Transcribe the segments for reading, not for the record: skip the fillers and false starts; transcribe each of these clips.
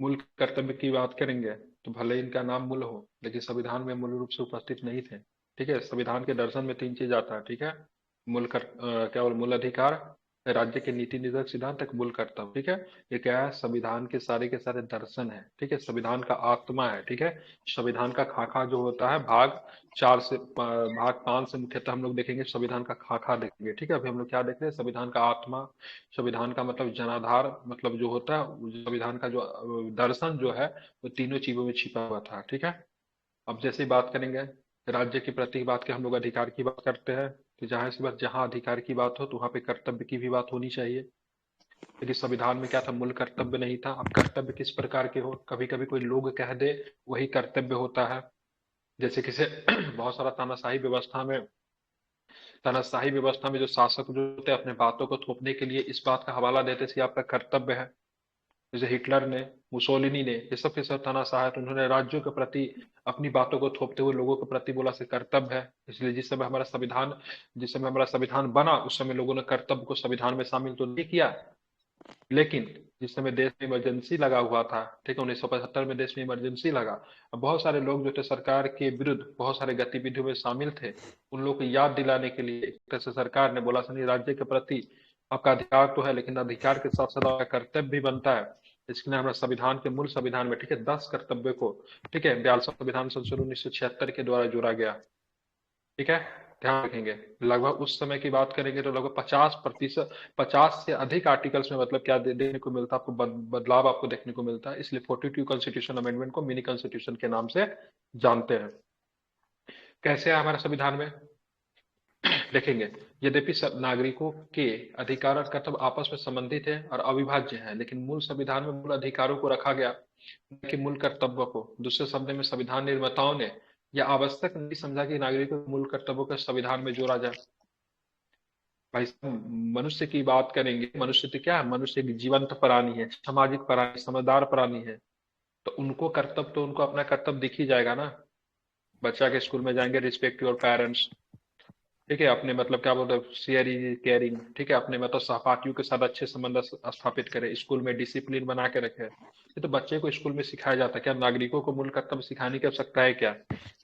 मूल कर्तव्य की बात करेंगे तो भले इनका नाम मूल हो, लेकिन संविधान में मूल रूप से उपस्थित नहीं थे। ठीक है, संविधान के दर्शन में तीन चीज आता है। ठीक है, क्या बोल, मूल अधिकार, राज्य के नीति निर्धारक सिद्धांत, एक मूल कर्तव्य। ठीक है, ये क्या है, संविधान के सारे दर्शन है। ठीक है, संविधान का आत्मा है। ठीक है, संविधान का खाका जो होता है, भाग चार से भाग पांच से मुख्यतः हम लोग देखेंगे संविधान का खाका देखेंगे। ठीक है, अभी हम लोग क्या देख रहे हैं, संविधान का आत्मा। संविधान का मतलब जनाधार, मतलब जो होता है संविधान का जो दर्शन जो है, वो तीनों चीजों में छिपा हुआ था। ठीक है, अब जैसे ही बात करेंगे राज्य के प्रति बात के, हम लोग अधिकार की बात करते हैं, तो जहां सी बात, जहां अधिकार की बात हो तो वहां पे कर्तव्य की भी बात होनी चाहिए। लेकिन संविधान में क्या था, मूल कर्तव्य नहीं था। अब कर्तव्य किस प्रकार के हो, कभी कभी कोई लोग कह दे वही कर्तव्य होता है। जैसे किसे बहुत सारा तानाशाही व्यवस्था में जो शासक जो होते हैं अपने बातों को थोपने के लिए इस बात का हवाला देते थे कि आपका कर्तव्य है। जैसे हिटलर ने, मुसोलिनी ने, ये सब के सब तानाशाह है, तो उन्होंने राज्यों के प्रति अपनी बातों को थोपते हुए लोगों के प्रति बोला से कर्तव्य है। इसलिए जिस समय हमारा संविधान बना उस समय लोगों ने कर्तव्य को संविधान में शामिल तो नहीं किया, लेकिन जिस समय देश में इमरजेंसी लगा हुआ था, ठीक है, 1975 में देश में इमरजेंसी लगा, अब बहुत सारे लोग जो थे सरकार के विरुद्ध बहुत सारे गतिविधियों में शामिल थे, उन लोगों को याद दिलाने के लिए एक तरह से सरकार ने बोला सनी राज्य के प्रति आपका अधिकार तो है, लेकिन अधिकार के साथ साथ आपका कर्तव्य भी बनता है। इसलिए हमारा संविधान के मूल संविधान में, ठीक है, 10 कर्तव्य को, ठीक है, 42वां संविधान संशोधन 1976 के द्वारा जोड़ा गया। ठीक है, ध्यान रखेंगे। लगभग उस समय की बात करेंगे तो लगभग 50%, 50 से अधिक आर्टिकल्स में मतलब क्या देखने को मिलता है आपको, बदलाव आपको देखने को मिलता है। इसलिए 42 कॉन्स्टिट्यूशन अमेंडमेंट को मिनी कॉन्स्टिट्यूशन के नाम से जानते हैं। कैसे है हमारे संविधान में, देखेंगे, यद्यपि सब नागरिकों के अधिकार और कर्तव्य आपस में संबंधित है और अविभाज्य है, लेकिन मूल संविधान में मूल अधिकारों को रखा गया, न कि मूल कर्तव्यों को। दूसरे शब्द में संविधान निर्माताओं ने यह आवश्यक नहीं समझा कि नागरिकों के मूल कर्तव्यों को संविधान में जोड़ा जाए। भाई साहब, मनुष्य की बात करेंगे, मनुष्य तो क्या है, मनुष्य एक जीवंत प्राणी है, सामाजिक प्राणी, समझदार प्राणी है। तो उनको कर्तव्य, तो उनको अपना कर्तव्य दिख ही जाएगा ना। बच्चा के स्कूल में जाएंगे, रिस्पेक्ट योर पेरेंट्स, ठीक है, अपने मतलब क्या बोलते हैं, शेयरिंग केयरिंग, ठीक है, अपने मतलब सहपाठियों के साथ अच्छे संबंध स्थापित करें, स्कूल में डिसिप्लिन बना के रखे। ये तो बच्चे को स्कूल में सिखाया जाता है। क्या नागरिकों को मूल कर्तव्य सिखाने की आवश्यकता है क्या?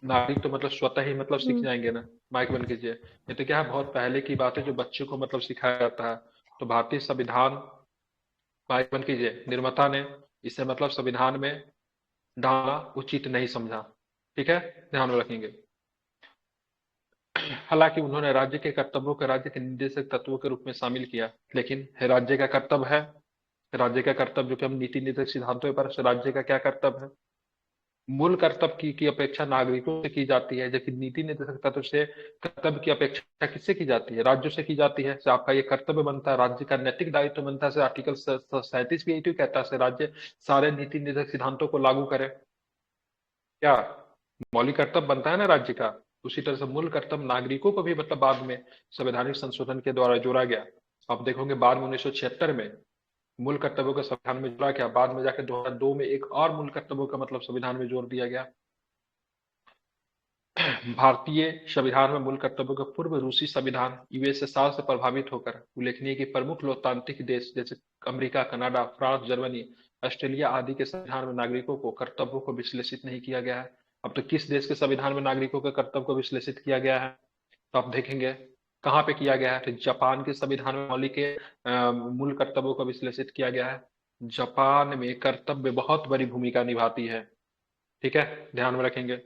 नागरिक तो मतलब स्वतः ही मतलब सीख हम्म। जाएंगे ना। माइक बंद कीजिए। ये तो क्या है, बहुत पहले की बात है जो बच्चे को मतलब सिखाया जाता है। तो भारतीय संविधान, माइक बंद कीजिए, निर्माता ने इसे मतलब संविधान में डालना उचित नहीं समझा। ठीक है, ध्यान में रखेंगे। हालांकि उन्होंने राज्य के कर्तव्यों को राज्य के निर्देशक तत्वों के रूप में शामिल किया, लेकिन राज्य का कर्तव्य है, राज्य का कर्तव्य जो कि हम नीति निर्देशक सिद्धांतों पर से, राज्य का क्या कर्तव्य है, मूल कर्तव्य की अपेक्षा नागरिकों से की जाती है, जबकि नीति निर्देशक तत्व से कर्तव्य की अपेक्षा किससे की जाती है, राज्यों से की जाती है। से आपका ये कर्तव्य बनता है, राज्य का नैतिक दायित्व बनता है। से आर्टिकल 37 भी यही तो कहता है, से राज्य सारे नीति निर्देशक सिद्धांतों को लागू करे। क्या मौलिक कर्तव्य बनता है ना राज्य का। उसी तरह से मूल कर्तव्य नागरिकों को भी मतलब बाद में संवैधानिक संशोधन के द्वारा जोड़ा गया। आप देखोगे बाद में 1976 में मूल कर्तव्यों को संविधान में जोड़ा गया, बाद में जाकर 2002 में एक और मूल कर्तव्यों का मतलब संविधान में जोड़ दिया गया। भारतीय संविधान में मूल कर्तव्यों का पूर्व रूसी संविधान यूएसएसआर से प्रभावित होकर उल्लेखनीय कि प्रमुख लोकतांत्रिक देश जैसे America, Canada, France, Germany, Australia आदि के संविधान में नागरिकों को कर्तव्यों को विश्लेषित नहीं किया गया है। अब तो किस देश के संविधान में नागरिकों के कर्तव्य को विश्लेषित किया गया है, तो आप देखेंगे कहाँ पे किया गया है, तो जापान के संविधान में मौलिक के मूल कर्तव्यों को विश्लेषित किया गया है। जापान में कर्तव्य बहुत बड़ी भूमिका निभाती है। ठीक है, ध्यान में रखेंगे।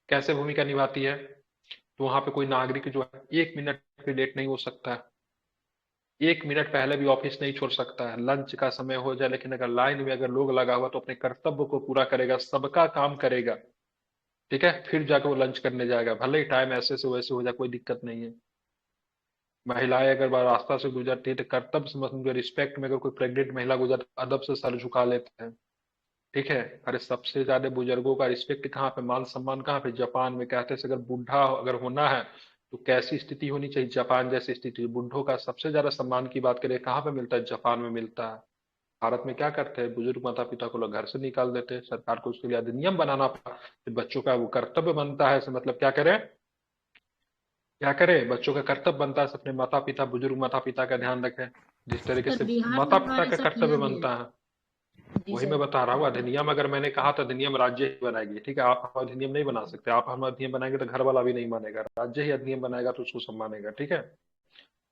कैसे भूमिका निभाती है, तो वहां पे कोई नागरिक जो है 1 मिनट भी लेट नहीं हो सकता है, 1 मिनट पहले भी ऑफिस नहीं छोड़ सकता है, लंच का समय हो जाए, लेकिन अगर लाइन में अगर लोग लगा हुआ तो अपने कर्तव्य को पूरा करेगा, सबका काम करेगा। ठीक है, फिर जाकर वो लंच करने जाएगा, भले ही टाइम ऐसे से वैसे हो जाए, कोई दिक्कत नहीं है। महिलाएं अगर रास्ता से गुजरती है तो कर्तव्य समझ उनके रिस्पेक्ट में, अगर कोई प्रेग्नेंट महिला गुजर अदब से सर झुका लेते हैं। ठीक है, अरे सबसे ज्यादा बुजुर्गों का रिस्पेक्ट कहाँ पे, मान सम्मान कहाँ पे, जापान में। कहते हैं अगर बूढ़ा अगर होना है तो कैसी स्थिति होनी चाहिए, जापान जैसी स्थिति, बूढ़ों का सबसे ज्यादा सम्मान की बात करें कहाँ पे मिलता है, जापान में मिलता है। भारत में क्या करते हैं, बुजुर्ग माता पिता को लोग घर से निकाल देते हैं, सरकार को उसके लिए अधिनियम बनाना पड़ा कि बच्चों का वो कर्तव्य बनता है, मतलब क्या करें, क्या करें, बच्चों का कर्तव्य बनता है अपने माता पिता, बुजुर्ग माता पिता का ध्यान रखें, जिस तरीके से पर बिहार माता में तो पिता का ऐसा कर्तव्य किया गया है। बनता है। जी वही सर। मैं बता रहा हूँ, अधिनियम अगर मैंने कहा तो अधिनियम राज्य ही बनाएगी, ठीक है, आप हम अधिनियम नहीं बना सकते। आप हम अधिनियम बनाएंगे तो घर वाला भी नहीं मानेगा, राज्य ही अधिनियम बनाएगा तो उसको सब मानेगा, ठीक है।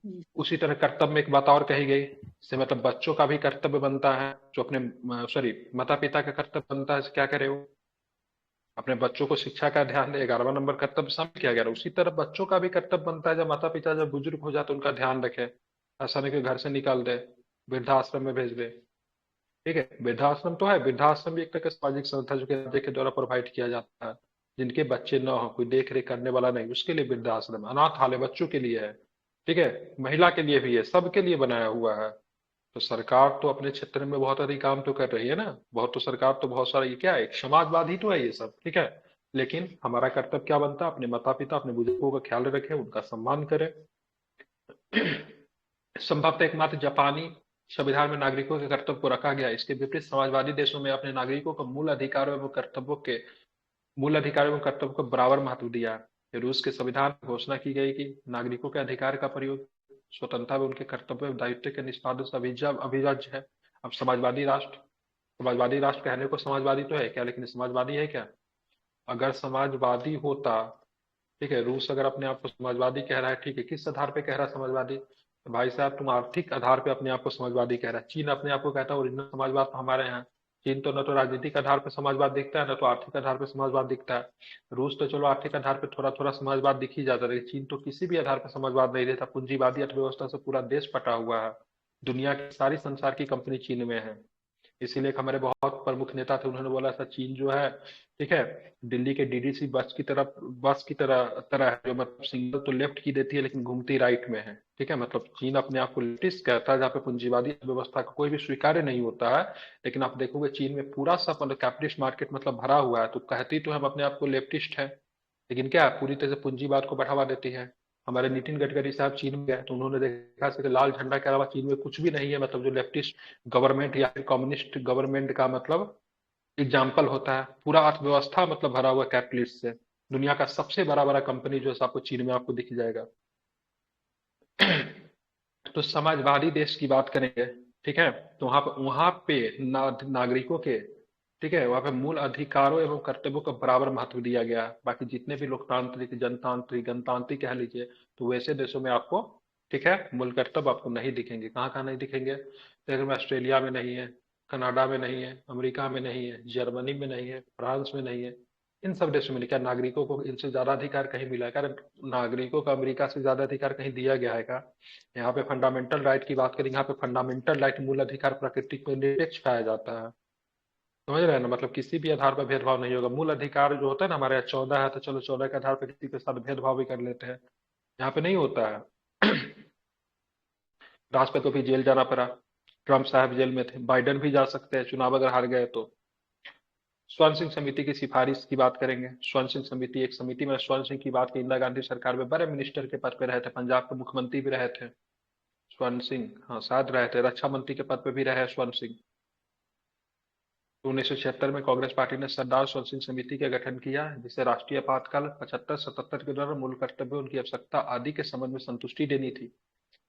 जी उसी तरह कर्तव्य में एक बात और कही गई, से मतलब बच्चों का भी कर्तव्य बनता है, जो अपने सॉरी माता पिता का कर्तव्य बनता है, क्या करे वो अपने बच्चों को शिक्षा का ध्यान दे, 11वां नंबर कर्तव्य शामिल किया गया। उसी तरह बच्चों का भी कर्तव्य बनता है, जब माता पिता जब बुजुर्ग हो जाते उनका ध्यान रखे, ऐसा नहीं कि घर से निकाल दे, वृद्धाश्रम में भेज दे, ठीक है। वृद्धाश्रम तो है, वृद्धाश्रम भी एक तरह का सामाजिक संस्था जो कि राज्य के द्वारा प्रोवाइड किया जाता है, जिनके बच्चे न हो, कोई देख रेख करने वाला नहीं, उसके लिए वृद्धाश्रम। अनाथालय बच्चों के लिए है, ठीक है, महिला के लिए भी है, सबके लिए बनाया हुआ है। तो सरकार तो अपने क्षेत्र में बहुत अधिक काम तो कर रही है ना, बहुत तो सरकार तो बहुत सारा, ये क्या है, एक समाजवादी तो है ये सब, ठीक है। लेकिन हमारा कर्तव्य क्या बनता है, अपने माता पिता अपने बुजुर्गों का ख्याल रखें, उनका सम्मान करें। संभवतः एकमात्र जापानी संविधान में नागरिकों के कर्तव्य को रखा गया है। इसके विपरीत समाजवादी देशों में अपने नागरिकों को मूल अधिकारों एवं कर्तव्यों को बराबर महत्व दिया है। रूस के संविधान में घोषणा की गई कि नागरिकों के अधिकार का प्रयोग स्वतंत्रता व उनके कर्तव्य एवं दायित्व के निष्पादन से अविभाज्य है। अब समाजवादी राष्ट्र कहने को समाजवादी तो है क्या, लेकिन समाजवादी है क्या? अगर समाजवादी होता, ठीक है, रूस अगर अपने आप को समाजवादी कह रहा है, ठीक है, किस आधार पे कह रहा है समाजवादी? तो भाई साहब तुम आर्थिक आधार पे अपने आप को समाजवादी कह रहा है। चीन अपने आप को कहता है ओरिजिनल समाजवाद तो हमारे यहाँ। चीन तो न तो राजनीतिक आधार पर समाजवाद दिखता है, न तो आर्थिक आधार पर समाजवाद दिखता है। रूस तो चलो आर्थिक आधार पर थोड़ा थोड़ा समाजवाद दिख ही जाता है, लेकिन चीन तो किसी भी आधार पर समाजवाद नहीं देता। पूंजीवादी अर्थव्यवस्था से पूरा देश पटा हुआ है। दुनिया की सारी संसार की कंपनी चीन में है। इसीलिए एक हमारे बहुत प्रमुख नेता थे, उन्होंने बोला था चीन जो है, ठीक है, दिल्ली के डीडीसी बस की तरह तरह है, जो मतलब सिग्नल तो लेफ्ट की देती है लेकिन घूमती राइट में है, ठीक है। मतलब चीन अपने आप को लेफ्टिस्ट कहता है, जहाँ पे पूंजीवादी व्यवस्था का कोई भी स्वीकार्य नहीं होता है। लेकिन आप देखोगे चीन में पूरा सा मतलब कैपिटलिस्ट मार्केट मतलब भरा हुआ है, तो कहती तो हम अपने आप को लेफ्टिस्ट है, लेकिन क्या है, पूरी तरह से पूंजीवाद को बढ़ावा देती है। हमारे नितिन गडकरी साहब चीन में गए तो उन्होंने देखा कि लाल झंडा के अलावा चीन में कुछ भी नहीं है, मतलब जो लेफ्टिस्ट गवर्नमेंट या फिर कम्युनिस्ट गवर्नमेंट का मतलब एग्जाम्पल होता है। पूरा अर्थव्यवस्था मतलब भरा हुआ कैपिटलिस्ट से। दुनिया का सबसे बड़ा बड़ा कंपनी जो है आपको चीन में आपको दिख जाएगा। तो समाजवादी देश की बात करेंगे, ठीक है, तो वहां पे नागरिकों के, ठीक है, वहां पे मूल अधिकारों एवं कर्तव्यों को बराबर महत्व दिया गया है। बाकी जितने भी लोकतांत्रिक जनतांत्रिक गणतांत्रिक कह लीजिए, तो वैसे देशों में आपको, ठीक है, मूल कर्तव्य आपको नहीं दिखेंगे। कहाँ कहाँ नहीं दिखेंगे? देखो में ऑस्ट्रेलिया में नहीं है, कनाडा में नहीं है, अमेरिका में नहीं है, जर्मनी में नहीं है, फ्रांस में नहीं है। इन सब देशों में नहीं। क्या नागरिकों को इनसे ज्यादा अधिकार कहीं मिला है? कारण नागरिकों को अमेरिका से ज्यादा अधिकार कहीं दिया गया है क्या? यहाँ पे फंडामेंटल राइट की बात करें, यहाँ पे फंडामेंटल राइट मूल अधिकार प्रकृति में निरपेक्ष पाया जाता है। समझ रहे हैं ना, मतलब किसी भी आधार पर भेदभाव नहीं होगा। मूल अधिकार जो होता है ना, हमारे यहाँ 14 है तो चलो 14 के आधार पर किसी के साथ भेदभाव भी कर लेते हैं, यहाँ पे नहीं होता है। राष्ट्रपति को भी जेल जाना पड़ा, ट्रम्प साहब जेल में थे, बाइडेन भी जा सकते हैं चुनाव अगर हार गए तो। स्वर्ण सिंह समिति की सिफारिश की बात करेंगे। स्वर्ण सिंह समिति एक समिति में स्वर्ण सिंह की बात की, इंदिरा गांधी सरकार में बड़े मिनिस्टर के पद पे रहे थे, पंजाब के मुख्यमंत्री भी रहे थे स्वर्ण सिंह, हाँ शायद रहे थे, रक्षा मंत्री के पद पे भी रहे स्वर्ण सिंह। तो 1976 में कांग्रेस पार्टी ने सरदार स्वर्ण सिंह समिति का गठन किया, जिसे राष्ट्रीय आपातकाल 75-77 के दौरान मूल कर्तव्य उनकी आवश्यकता आदि के संबंध में संतुष्टि देनी थी।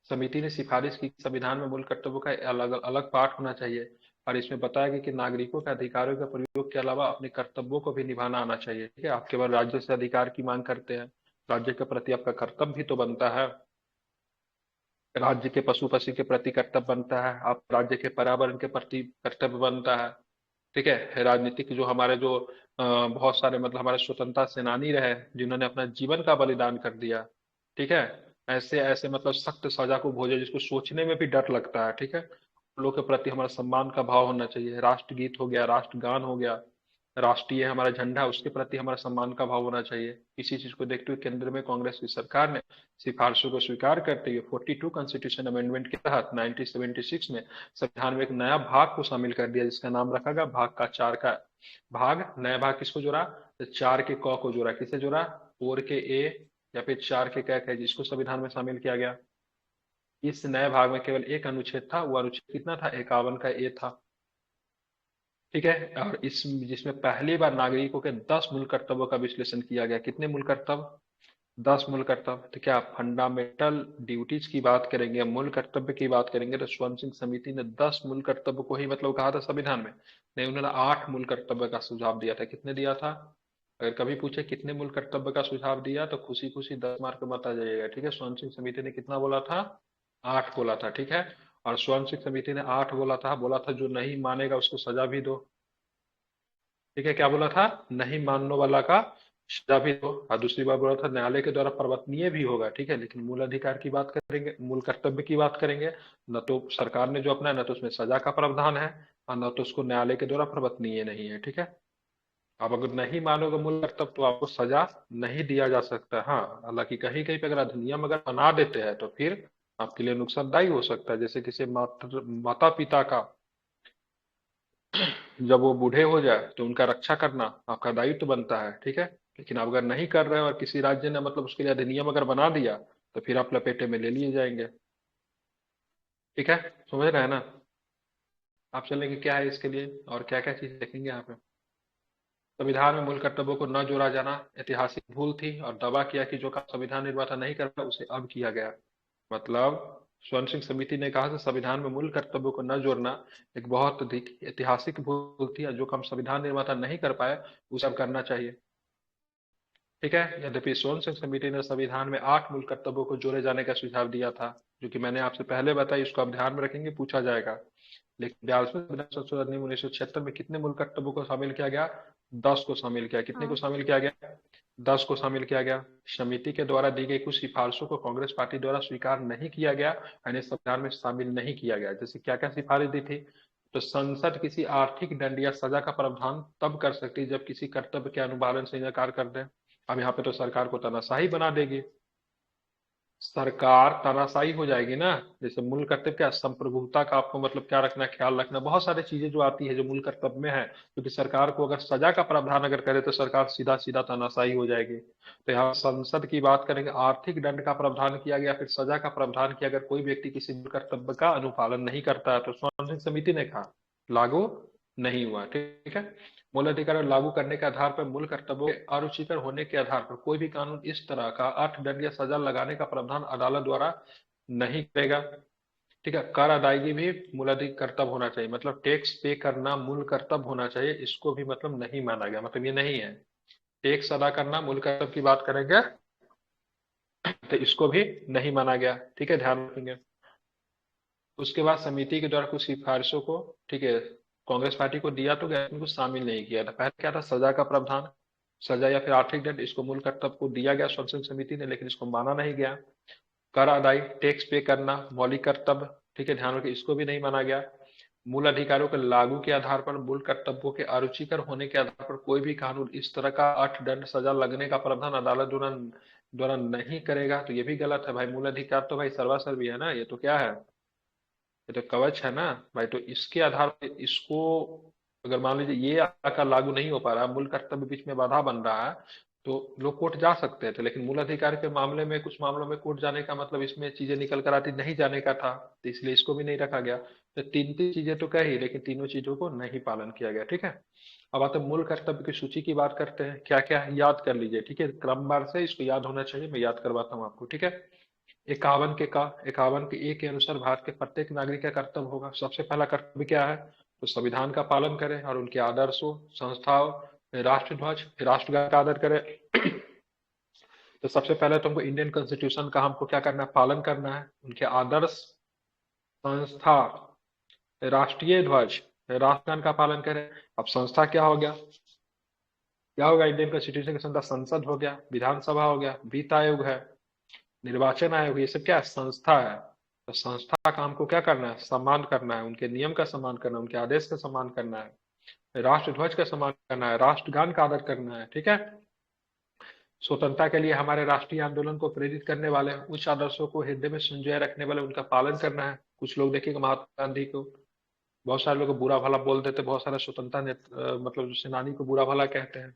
समिति ने सिफारिश की संविधान में मूल कर्तव्यों का अलग अलग पाठ होना चाहिए, और इसमें बताया गया कि नागरिकों के अधिकारों के प्रयोग के अलावा अपने कर्तव्यों को भी निभाना आना चाहिए, ठीक है। आप केवल राज्य से अधिकार की मांग करते हैं, राज्य के प्रति आपका कर्तव्य भी तो बनता है। राज्य के पशु पक्षी के प्रति कर्तव्य बनता है, आप राज्य के पर्यावरण के प्रति कर्तव्य बनता है, ठीक है। राजनीतिक जो हमारे जो बहुत सारे मतलब हमारे स्वतंत्रता सेनानी रहे, जिन्होंने अपना जीवन का बलिदान कर दिया, ठीक है, ऐसे ऐसे मतलब सख्त सजा को भोगे जिसको सोचने में भी डर लगता है, ठीक है। उन लोगों के प्रति हमारा सम्मान का भाव होना चाहिए। राष्ट्रगीत हो गया, राष्ट्रगान हो गया, राष्ट्रीय हमारा झंडा है, उसके प्रति हमारा सम्मान का भाव होना चाहिए। इसी चीज को देखते हुए केंद्र में कांग्रेस की सरकार ने सिफारिशों को स्वीकार करते हुए 42 कॉन्स्टिट्यूशन अमेंडमेंट के तहत 1976 में संविधान में एक नया भाग को शामिल कर दिया, जिसका नाम रखा गया भाग का चार का भाग। नया भाग किसको जोड़ा? तो चार के क को जोड़ा। किसे जोड़ा? 4 के ए या फिर 4 के क है, जिसको संविधान में शामिल किया गया। इस नए भाग में केवल एक अनुच्छेद था, वो अनुच्छेद कितना था? 51 का ए था, ठीक है। और इस जिसमें पहली बार नागरिकों के 10 मूल कर्तव्यों का विश्लेषण किया गया। कितने मूल कर्तव्य? 10 मूल कर्तव्य, तो क्या फंडामेंटल ड्यूटीज की बात करेंगे, मूल कर्तव्य की बात करेंगे, तो स्वर्ण सिंह समिति ने 10 मूल कर्तव्य को ही मतलब कहा था संविधान में? नहीं, उन्होंने 8 मूल कर्तव्य का सुझाव दिया था। कितने दिया था? अगर कभी पूछे कितने मूल कर्तव्य का सुझाव दिया, तो खुशी खुशी 10 मार्क मत आ जाइएगा, ठीक है। स्वर्ण सिंह समिति ने कितना बोला था? 8 बोला था, ठीक है। और स्वर्ण सिंह समिति ने 8 बोला था जो नहीं मानेगा उसको सजा भी दो, ठीक है। क्या बोला था? नहीं मानने वाला का सजा भी दो। और दूसरी बात बोला था न्यायालय के द्वारा परिवर्तनीय भी होगा, ठीक है। लेकिन मूल अधिकार की बात करेंगे, मूल कर्तव्य की बात करेंगे, न तो सरकार ने जो अपना, न तो उसमें सजा का प्रावधान है, और न तो उसको न्यायालय के द्वारा परिवर्तनीय नहीं है, ठीक है। अब अगर नहीं मानोगे मूल कर्तव्य तो आपको सजा नहीं दिया जा सकता। हाँ, हालांकि कहीं कहीं पे अगर अधिनियम अगर बना देते हैं तो फिर आपके लिए नुकसानदायी हो सकता है। जैसे किसी माता पिता का जब वो बूढ़े हो जाए तो उनका रक्षा करना आपका दायित्व बनता है, ठीक है। लेकिन आप अगर नहीं कर रहे हो और किसी राज्य ने मतलब उसके लिए अधिनियम अगर बना दिया, तो फिर आप लपेटे में ले लिए जाएंगे, ठीक है। समझ रहे हैं ना? आप चलेंगे क्या है इसके लिए, और क्या क्या चीज देखेंगे यहाँ पे। संविधान में मूल कर्तव्यों को न जोड़ा जाना ऐतिहासिक भूल थी, और दावा किया कि जो काम संविधान निर्माता नहीं कर पाया उसे अब किया गया। मतलब स्वर्ण सिंह समिति ने कहा था संविधान में मूल कर्तव्यों को न जोड़ना एक बहुत अधिक ऐतिहासिक भूल थी, और जो काम संविधान निर्माता नहीं कर पाए उसे अब करना चाहिए, ठीक है। यद्यपि स्वर्ण सिंह समिति ने संविधान में 8 मूल कर्तव्यों को जोड़े जाने का सुझाव दिया था, जो कि मैंने आपसे पहले बताया, इसको आप ध्यान में रखेंगे, पूछा जाएगा। लेकिन 42वें संविधान संशोधन अधिनियम 1976 में कितने मूल कर्तव्यों को शामिल किया गया? 10 को शामिल किया। कितने को हाँ। शामिल किया गया? 10 को शामिल किया गया। समिति के द्वारा दी गई कुछ सिफारिशों को कांग्रेस पार्टी द्वारा स्वीकार नहीं किया गया, यानी संविधान में शामिल नहीं किया गया। जैसे क्या क्या सिफारिश दी थी? तो संसद किसी आर्थिक दंड या सजा का प्रावधान तब कर सकती है जब किसी कर्तव्य के अनुपालन से इनकार कर दे। अब यहाँ पे तो सरकार को तानाशाही बना देगी, सरकार तानाशाही हो जाएगी ना। जैसे मूल कर्तव्य क्या, संप्रभुता का आपको मतलब क्या रखना, ख्याल रखना, बहुत सारी चीजें जो आती है जो मूल कर्तव्य में है, क्योंकि सरकार को अगर सजा का प्रावधान अगर करे तो सरकार सीधा सीधा तानाशाही हो जाएगी। तो यहाँ संसद की बात करेंगे, आर्थिक दंड का प्रावधान किया गया, फिर सजा का प्रावधान किया, अगर कोई व्यक्ति किसी मूल कर्तव्य का अनुपालन नहीं करता है, तो स्वर्ण सिंह समिति ने कहा लागू नहीं हुआ, ठीक है। मूल अधिकार लागू करने के आधार पर मूल कर्तव्यों के अरुचिकर होने के आधार पर कोई भी कानून इस तरह का अर्थदंड या सजा लगाने का प्रावधान अदालत द्वारा नहीं करेगा, ठीक है। कर अदायगी भी मूल अधिक कर्तव्य होना चाहिए, मतलब टैक्स पे करना मूल कर्तव्य होना चाहिए, इसको भी मतलब नहीं माना गया, मतलब ये नहीं है। टैक्स अदा करना मूल कर्तव्य की बात करेंगे तो इसको भी नहीं माना गया, ठीक है, ध्यान रखेंगे। उसके बाद समिति के द्वारा कुछ सिफारिशों को, ठीक है, कांग्रेस पार्टी को दिया तो गया, इनको शामिल नहीं किया था। पहले क्या था? सजा का प्रावधान, सजा या फिर आर्थिक दंड, इसको मूल कर्तव्य को दिया गया संसद समिति ने, लेकिन इसको माना नहीं गया। कर अदाई, टैक्स पे करना मौलिक कर्तव्य, ठीक है, ध्यान रखिए, इसको भी नहीं माना गया। मूल अधिकारों के लागू के आधार पर मूल कर्तव्यों के अरुचिकर होने के आधार पर कोई भी कानून इस तरह का अर्थदंड सजा लगने का प्रावधान अदालत द्वारा द्वारा नहीं करेगा, तो ये भी गलत है भाई। मूल अधिकार तो भाई सर्वसर्वी है ना, ये तो क्या है, ये तो कवच है ना भाई। तो इसके आधार पर इसको अगर मान लीजिए ये आकार लागू नहीं हो पा रहा, मूल कर्तव्य बीच में बाधा बन रहा है, तो लोग कोर्ट जा सकते थे। लेकिन मूल अधिकार के मामले में कुछ मामलों में कोर्ट जाने का मतलब इसमें चीजें निकल कर आती नहीं जाने का था, तो इसलिए इसको भी नहीं रखा गया। तो तीन तीन चीजें तो कही, लेकिन तीनों चीजों को नहीं पालन किया गया, ठीक है। अब आते हैं मूल कर्तव्य की सूची की बात करते हैं, क्या क्या है याद कर लीजिए, ठीक है, क्रमवार से इसको याद होना चाहिए, मैं याद करवाता हूँ आपको, ठीक है। 51 के के अनुसार भारत के प्रत्येक नागरिक का कर्तव्य होगा। सबसे पहला कर्तव्य क्या है? तो संविधान का पालन करें और उनके आदर्शों, संस्थाओं, राष्ट्रध्वज, राष्ट्रगान का आदर करें। तो सबसे पहले तो हमको इंडियन कॉन्स्टिट्यूशन का हमको क्या करना है? पालन करना है। उनके आदर्श, संस्था, राष्ट्रीय ध्वज, राष्ट्रगान का पालन करें। अब संस्था क्या हो गया? क्या होगा इंडियन कॉन्स्टिट्यूशन के संस्था? संसद हो गया, विधानसभा हो गया, वित्त आयोग है, निर्वाचन आयोग, ये सब क्या है? संस्था है। तो संस्था का हमको क्या करना है? सम्मान करना है, उनके नियम का सम्मान करना है, उनके आदेश का सम्मान करना है, राष्ट्र ध्वज का सम्मान करना है, राष्ट्रगान का आदर करना है, ठीक है। स्वतंत्रता के लिए हमारे राष्ट्रीय आंदोलन को प्रेरित करने वाले उच्च आदर्शों को हृदय में संजोए रखने वाले उनका पालन करना है। कुछ लोग देखिएगा महात्मा गांधी को बहुत सारे लोग बुरा भला बोल देते, बहुत सारे स्वतंत्रता मतलब जो सेनानी को बुरा भला कहते हैं,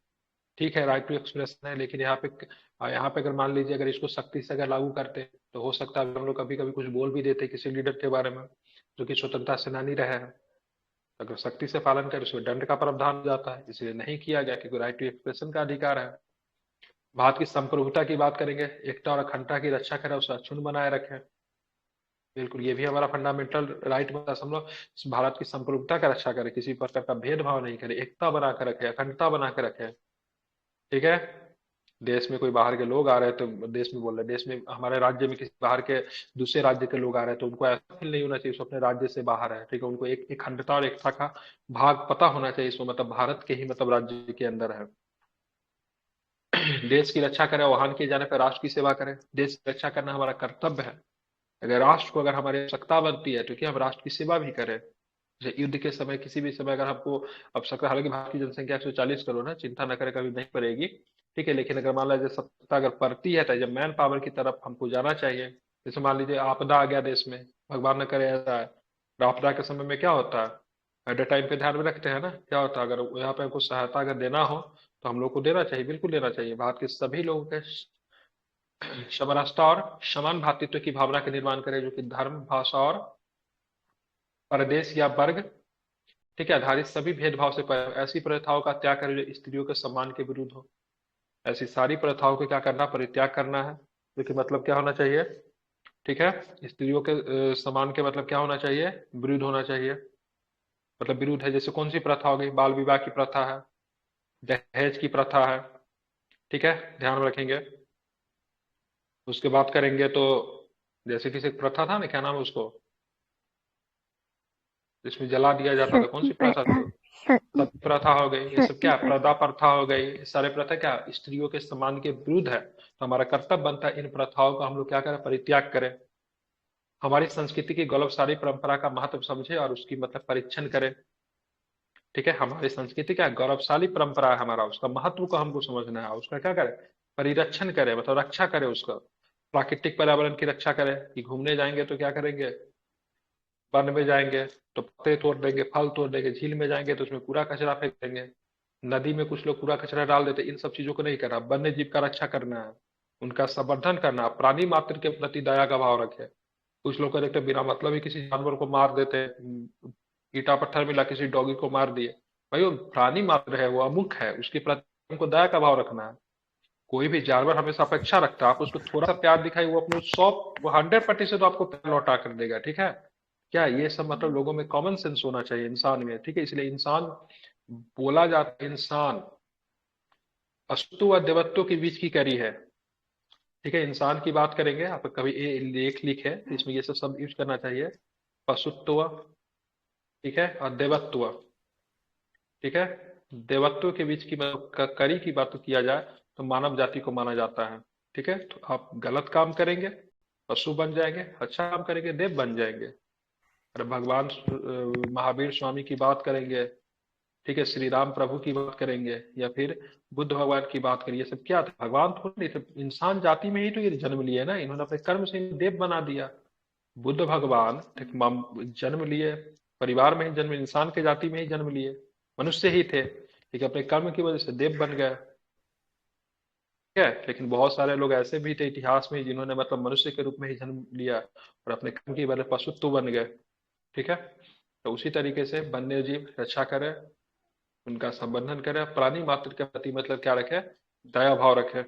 ठीक है, राइट टू एक्सप्रेशन है। लेकिन यहाँ पे अगर मान लीजिए अगर इसको सख्ती से अगर लागू करते तो हो सकता है हम लोग कभी कभी कुछ बोल भी देते किसी लीडर के बारे में जो कि स्वतंत्रता सेनानी रहे हैं। अगर सख्ती से पालन करे उसमें दंड का प्रावधान हो जाता है, इसलिए नहीं किया गया क्योंकि राइट टू एक्सप्रेशन का अधिकार है। भारत की संप्रभुता की बात करेंगे, एकता और अखंडता की रक्षा करें, उसे अक्षुण्ण बनाए रखें। बिल्कुल, ये भी हमारा फंडामेंटल राइट बनता है। हम लोग भारत की संप्रभुता का रक्षा करें, किसी प्रकार का भेदभाव नहीं करें, एकता बना कर रखें, अखंडता बना कर रखें। ठीक है। देश में कोई बाहर के लोग आ रहे हैं तो देश में बोल रहे हैं, देश में हमारे राज्य में किसी बाहर के दूसरे राज्य के लोग आ रहे हैं तो उनको ऐसा फील नहीं होना चाहिए उसको अपने राज्य से बाहर है। ठीक है, उनको एक अखंडता और एकता का भाग पता होना चाहिए, इसको मतलब भारत के ही मतलब राज्य के अंदर है। देश की रक्षा करें, आह्वान किए जाने पर राष्ट्र की सेवा करें। देश की रक्षा करना हमारा कर्तव्य है। अगर राष्ट्र को अगर हमारी आवश्यकता बनती है तो क्या हम राष्ट्र की सेवा भी करें। जैसे युद्ध के समय किसी भी समय अगर हमको आवश्यकता, हालांकि भारत की जनसंख्या 140 करोड़ है, चिंता न करें कभी नहीं पड़ेगी। ठीक है, लेकिन अगर मान लीजिए सत्ता अगर पड़ती है तो जब मैन पावर की तरफ हमको जाना चाहिए। जैसे मान लीजिए आपदा आ गया देश में, भगवान न करे ऐसा है, और आपदा के समय में क्या होता है, एट ए टाइम पे ध्यान में रखते हैं ना, क्या होता है अगर यहाँ पे हमको सहायता अगर देना हो तो हम लोग को देना चाहिए, बिल्कुल देना चाहिए। भारत के सभी लोगों के समरसता और समान भातृत्व की भावना का निर्माण करें, जो कि धर्म, भाषा और प्रदेश या वर्ग, ठीक है, आधारित सभी भेदभाव से ऐसी प्रथाओं का त्याग करें जो स्त्रियों के सम्मान के विरुद्ध हो। ऐसी सारी प्रथाओं को क्या करना, परित्याग करना है। जो कि मतलब क्या होना चाहिए, ठीक है, स्त्रियों के सम्मान के मतलब क्या होना चाहिए, विरुद्ध होना चाहिए। मतलब विरुद्ध है, जैसे कौन सी प्रथा हो गई, बाल विवाह की प्रथा है, दहेज की प्रथा है। ठीक है, ध्यान में रखेंगे। उसके बात करेंगे तो जैसे किसी एक प्रथा था ना, क्या नाम है उसको, जिसमें जला दिया जाता था, कौन सी प्रथा थी वो? सती सती प्रथा हो गई, ये सब क्या है, सती प्रथा प्रथा हो गई, ये सारे प्रथा क्या स्त्रियों के सम्मान के विरुद्ध है। तो हमारा कर्तव्य बनता है इन प्रथाओं का हम लोग क्या करें, परित्याग करें। हमारी संस्कृति की गौरवशाली परंपरा का महत्व समझे और उसकी मतलब परीक्षण करें। ठीक है, हमारी संस्कृति क्या है, गौरवशाली परंपरा है हमारा, उसका महत्व को हमको समझना है, उसका क्या करें, परिरक्षण करें, मतलब रक्षा करें उसका। प्राकृतिक पर्यावरण की रक्षा करें, कि घूमने जाएंगे तो क्या करेंगे, वन में जाएंगे तो पत्ते तोड़ देंगे, फल तोड़ देंगे, झील में जाएंगे तो उसमें कूड़ा कचरा फेंक देंगे, नदी में कुछ लोग कूड़ा कचरा डाल देते, इन सब चीजों को नहीं करना, वन्य जीव का रक्षा करना है, उनका संवर्धन करना, प्राणी मात्र के प्रति दया का भाव रखे। कुछ लोग को देखते हैं बिना मतलब ही किसी जानवर को मार देते हैं, ईटा पत्थर मिला किसी डॉगी को मार दिए। भाई वो प्राणी मात्र है, वो अमुक है, उसके प्रति हमको दया का भाव रखना है। कोई भी जानवर हमेशा अपेक्षा रखता है, आप उसको थोड़ा सा प्यार दिखाई, वो अपने 100 वो 100% तो आपको प्यार लौटा कर देगा। ठीक है, क्या ये सब मतलब लोगों में कॉमन सेंस होना चाहिए इंसान में। ठीक है, इसलिए इंसान बोला जाता है, इंसान अस्तु व देवत्व के बीच की कड़ी है। ठीक है, इंसान की बात करेंगे, आप कभी ये लेख लिखे तो इसमें ये सब यूज करना चाहिए, पशुत्व, ठीक है, और देवत्व। ठीक है, देवत्व के बीच की मतलब कड़ी की बात किया जाए तो मानव जाति को माना जाता है। ठीक है, तो आप गलत काम करेंगे पशु बन जाएंगे, अच्छा काम करेंगे देव बन जाएंगे। अरे भगवान महावीर स्वामी की बात करेंगे, ठीक है, श्री राम प्रभु की बात करेंगे, या फिर बुद्ध भगवान की बात करें, ये सब क्या था, भगवान थोड़ी नहीं थे, इंसान जाति में ही तो ये जन्म लिए ना, इन्होंने अपने कर्म से इन्हें देव बना दिया। बुद्ध भगवान ठीक जन्म लिए परिवार में ही, जन्म इंसान के जाति में ही जन्म लिए, मनुष्य ही थे, ठीक है, अपने कर्म की वजह से देव बन गए। ठीक है, लेकिन बहुत सारे लोग ऐसे भी थे इतिहास में जिन्होंने मतलब मनुष्य के रूप में ही जन्म लिया और अपने कर्म की वजह पशुत्व बन गए। ठीक है, तो उसी तरीके से वन्य जीव रक्षा करें, उनका संवर्धन करें, प्राणी मात्र के प्रति मतलब क्या रखे, दया भाव रखे।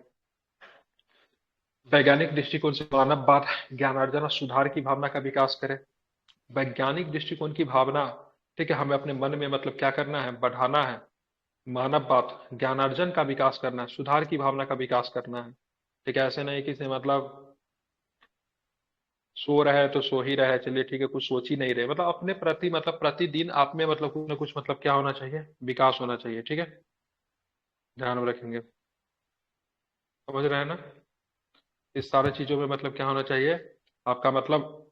वैज्ञानिक दृष्टिकोण से मानववाद, ज्ञानार्जन और सुधार की भावना का विकास करें। वैज्ञानिक दृष्टिकोण की भावना, ठीक है, हमें अपने मन में मतलब क्या करना है, बढ़ाना है। मानववाद, ज्ञानार्जन का विकास करना है, सुधार की भावना का विकास करना है। ठीक है, ऐसे नहीं कि से मतलब सो रहे तो सो ही रहे, चलिए ठीक है, कुछ सोच ही नहीं रहे, मतलब अपने प्रति मतलब प्रतिदिन आप में मतलब कुछ ना कुछ मतलब क्या होना चाहिए, विकास होना चाहिए। ठीक है, ध्यान में रखेंगे, समझ रहे हैं ना। इस सारे चीजों में मतलब क्या होना चाहिए, आपका मतलब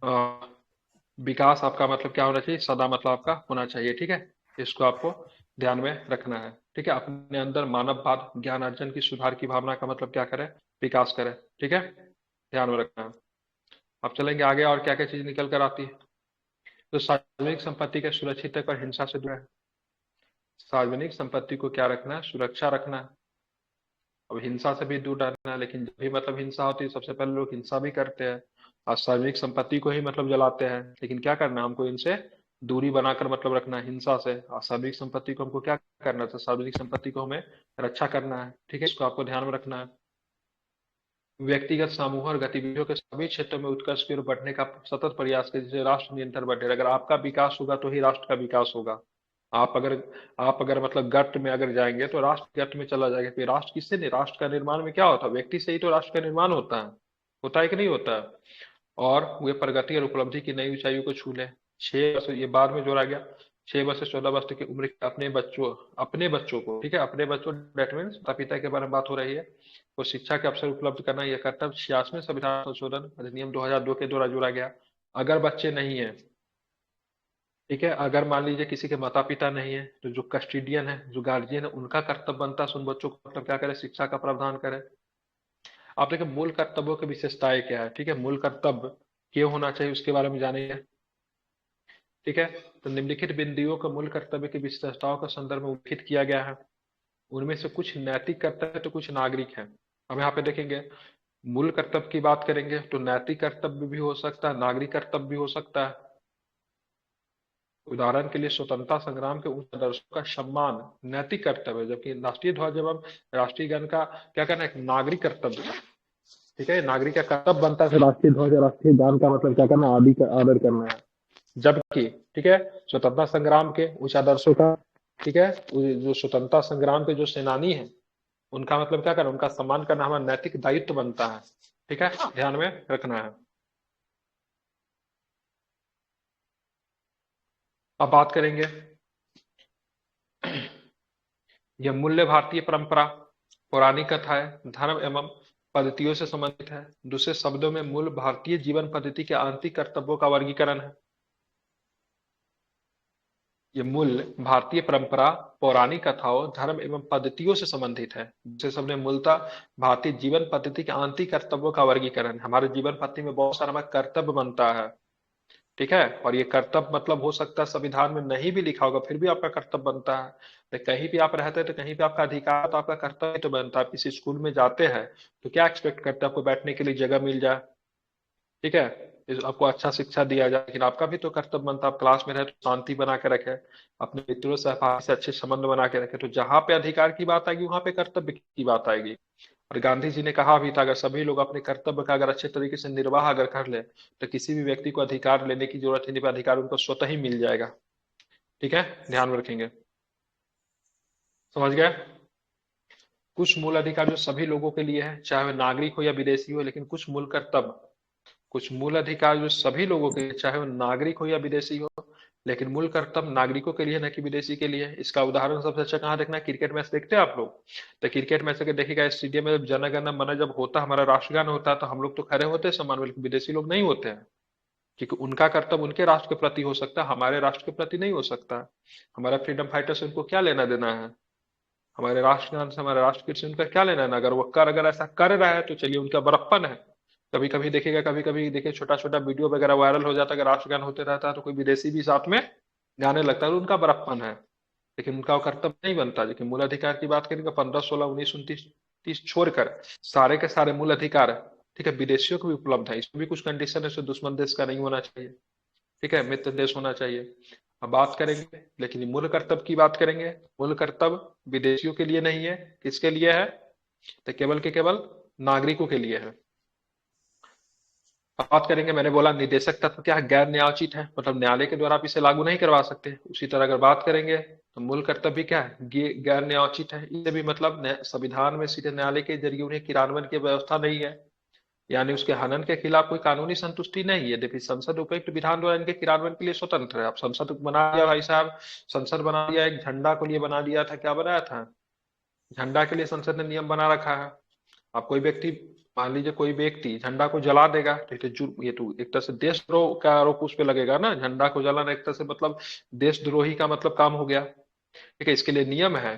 अ, विकास आपका मतलब क्या होना चाहिए, सदा मतलब आपका होना चाहिए। ठीक है, इसको आपको ध्यान में रखना है। ठीक है, अपने अंदर मानववाद, ज्ञान अर्जन की, सुधार की भावना का मतलब क्या करें, विकास करें। ठीक है, ध्यान में रखना है। अब चलेंगे आगे, और क्या क्या चीज निकल कर आती है। तो सार्वजनिक संपत्ति के सुरक्षित और हिंसा से दूर है। सार्वजनिक संपत्ति को क्या रखना है, सुरक्षा रखना है। अब हिंसा से भी दूर रहना है, लेकिन जब भी मतलब हिंसा होती है सबसे पहले लोग हिंसा भी करते हैं और सार्वजनिक संपत्ति को ही मतलब जलाते हैं। लेकिन क्या करना है, हमको इनसे दूरी बनाकर मतलब रखना है हिंसा से। और सार्वजनिक संपत्ति को हमको क्या करना है, तो सार्वजनिक संपत्ति को हमें रक्षा करना है, ठीक है, इसको आपको ध्यान में रखना है। व्यक्तिगत समूह और गतिविधियों के सभी क्षेत्रों में उत्कर्ष की ओर बढ़ने का सतत प्रयास करें, जिससे राष्ट्र निरंतर बढ़े। अगर आपका विकास होगा तो ही राष्ट्र का विकास होगा। आप अगर आप अगर मतलब गर्त में अगर जाएंगे तो राष्ट्र गर्त में चला जाएगा। फिर राष्ट्र किससे नहीं, राष्ट्र का निर्माण में क्या होता है, व्यक्ति से ही तो राष्ट्र का निर्माण होता है कि नहीं होता है। और वे प्रगति और उपलब्धि की नई ऊंचाइयों को छू लें। 6 वर्ष, ये बाद में जोड़ा गया, 6 वर्ष से 14 वर्ष तक की उम्र के अपने बच्चों को, ठीक है, अपने बच्चों, डेट मीन्स माता पिता के बारे में बात हो रही है, को शिक्षा के अवसर उपलब्ध करना यह कर्तव्य 86वें संविधान संशोधन अधिनियम 2002 के द्वारा जोड़ा गया। अगर बच्चे नहीं है, ठीक है, अगर मान लीजिए किसी के माता पिता नहीं है, तो जो कस्टोडियन है, जो गार्जियन है, उनका कर्तव्य बनता है उन बच्चों को मतलब क्या करे, शिक्षा का प्रावधान करे। आप देखिए मूल कर्तव्यों की विशेषताएं क्या है, ठीक है, मूल कर्तव्य क्यों होना चाहिए उसके बारे में जानेंगे, ठीक है। तो निम्नलिखित बिंदुओं को मूल कर्तव्य की विशेषताओं का संदर्भ में उल्लेखित किया गया है। उनमें से कुछ नैतिक कर्तव्य तो कुछ नागरिक है। अब यहाँ पे देखेंगे, मूल कर्तव्य की बात करेंगे तो नैतिक कर्तव्य भी हो सकता है, नागरिक कर्तव्य भी हो सकता है। उदाहरण के लिए स्वतंत्रता संग्राम के उन आदर्शों का सम्मान नैतिक कर्तव्य है, जबकि राष्ट्रीय ध्वज एवं राष्ट्रीय गान का क्या करना है, एक नागरिक कर्तव्य है, ठीक है। नागरिक का कर्तव्य बनता है राष्ट्रीय ध्वज और राष्ट्रीय गान का मतलब क्या करना, आदि का आदर करना है। जबकि, ठीक है, स्वतंत्रता संग्राम के उच्च आदर्शों का, ठीक है, जो स्वतंत्रता संग्राम के जो सेनानी है उनका मतलब क्या करना, उनका सम्मान करना हमारा नैतिक दायित्व बनता है, ठीक है, ध्यान में रखना है। अब बात करेंगे, यह मूल्य भारतीय परंपरा, पौराणिक कथाएं, धर्म एवं पद्धतियों से संबंधित है। दूसरे शब्दों में मूल भारतीय जीवन पद्धति के आंतरिक कर्तव्यों का वर्गीकरण है। ये मूल भारतीय परंपरा, पौराणिक कथाओं, धर्म एवं पद्धतियों से संबंधित है। दूसरे शब्द में मूलतः भारतीय जीवन पद्धति के आंतरिक कर्तव्यों का वर्गीकरण। हमारे जीवन पद्धति में बहुत सारा हमारा कर्तव्य बनता है, ठीक है, और ये कर्तव्य मतलब हो सकता है संविधान में नहीं भी लिखा होगा फिर भी आपका कर्तव्य बनता है। तो कहीं भी आप रहते हैं तो कहीं भी आपका अधिकार, तो आपका कर्तव्य तो बनता है। आप किसी स्कूल में जाते हैं तो क्या एक्सपेक्ट करते हैं, आपको बैठने के लिए जगह मिल जाए, ठीक है, आपको अच्छा शिक्षा दिया जाए, लेकिन आपका भी तो कर्तव्य बनता है आप क्लास में रहे तो शांति बना के रखे, अपने मित्रों सहपाठी से अच्छे संबंध बना के रखे। तो जहां पे अधिकार की बात आएगी वहां पे कर्तव्य की बात आएगी। और गांधी जी ने कहा भी था, अगर सभी लोग अपने कर्तव्य का अगर अच्छे तरीके से निर्वाह अगर कर ले तो किसी भी व्यक्ति को अधिकार लेने की जरूरत ही नहीं, अधिकार उनको स्वतः ही मिल जाएगा, ठीक है, ध्यान में रखेंगे। समझ गए। कुछ मूल अधिकार जो सभी लोगों के लिए है, चाहे वह नागरिक हो या विदेशी हो, लेकिन कुछ मूल अधिकार जो सभी लोगों के लिए, चाहे वो नागरिक हो या विदेशी हो, लेकिन मूल कर्तव्य नागरिकों के लिए न कि विदेशी के लिए। इसका उदाहरण सबसे अच्छा कहाँ देखना है, क्रिकेट मैच देखते हैं आप लोग, तो क्रिकेट मैच अगर देखिएगा स्टेडियम में जब जन गण मन जब होता है, हमारा राष्ट्रगान होता है, तो हम लोग तो खड़े होते हैं सम्मान में, लेकिन विदेशी लोग नहीं होते हैं, क्योंकि उनका कर्तव्य उनके राष्ट्र के प्रति हो सकता है, हमारे राष्ट्र के प्रति नहीं हो सकता। हमारा फ्रीडम फाइटर से उनको क्या लेना देना है, हमारे राष्ट्रगान से हमारे राष्ट्रगीत से उनका क्या लेना है। अगर वो अगर ऐसा कर रहा है तो चलिए उनका बड़प्पन है। कभी कभी देखेगा, कभी कभी देखिए छोटा छोटा वीडियो वगैरह वायरल हो जाता है, अगर राष्ट्रगान होते रहता है तो कोई विदेशी भी साथ में गाने लगता है, तो उनका बड़प्पन है, लेकिन उनका वो कर्तव्य नहीं बनता। लेकिन मूल अधिकार की बात करेंगे 15, 16, 19, 29, 30 छोड़कर सारे के सारे मूल अधिकार, ठीक है, विदेशियों को भी उपलब्ध है। इसमें भी कुछ कंडीशन है, इसमें दुश्मन देश का नहीं होना चाहिए, ठीक है, मित्र देश होना चाहिए। अब बात करेंगे, लेकिन ये मूल कर्तव्य की बात करेंगे, मूल कर्तव्य विदेशियों के लिए नहीं है, किसके लिए है, तो केवल के केवल नागरिकों के लिए है। अब बात करेंगे, मैंने बोला निदेशक तत्व क्या है, गैर न्यायोचित है, मतलब न्यायालय के द्वारा आप इसे लागू नहीं करवा सकते। उसी तरह अगर बात करेंगे तो मूल कर्तव्य भी क्या है, गैर न्यायोचित है। इसे भी मतलब संविधान में सीधे न्यायालय के जरिए उन्हें क्रियान्वयन की व्यवस्था नहीं है, यानी उसके हनन के खिलाफ कोई कानूनी संतुष्टि नहीं है। देखिए संसद उपयुक्त विधान द्वारा इनके क्रियान्वयन के लिए स्वतंत्र है। अब संसद बना दिया भाई साहब, संसद बना दिया, एक झंडा के लिए बना दिया था, क्या बनाया था, झंडा के लिए संसद ने नियम बना रखा है। अब कोई व्यक्ति, मान लीजिए कोई व्यक्ति झंडा को जला देगा तो ये तो एक तरह से देशद्रोह का आरोप उस पे लगेगा ना, झंडा को जलाना एक तरह से मतलब देशद्रोही का मतलब काम हो गया, ठीक है, इसके लिए नियम है,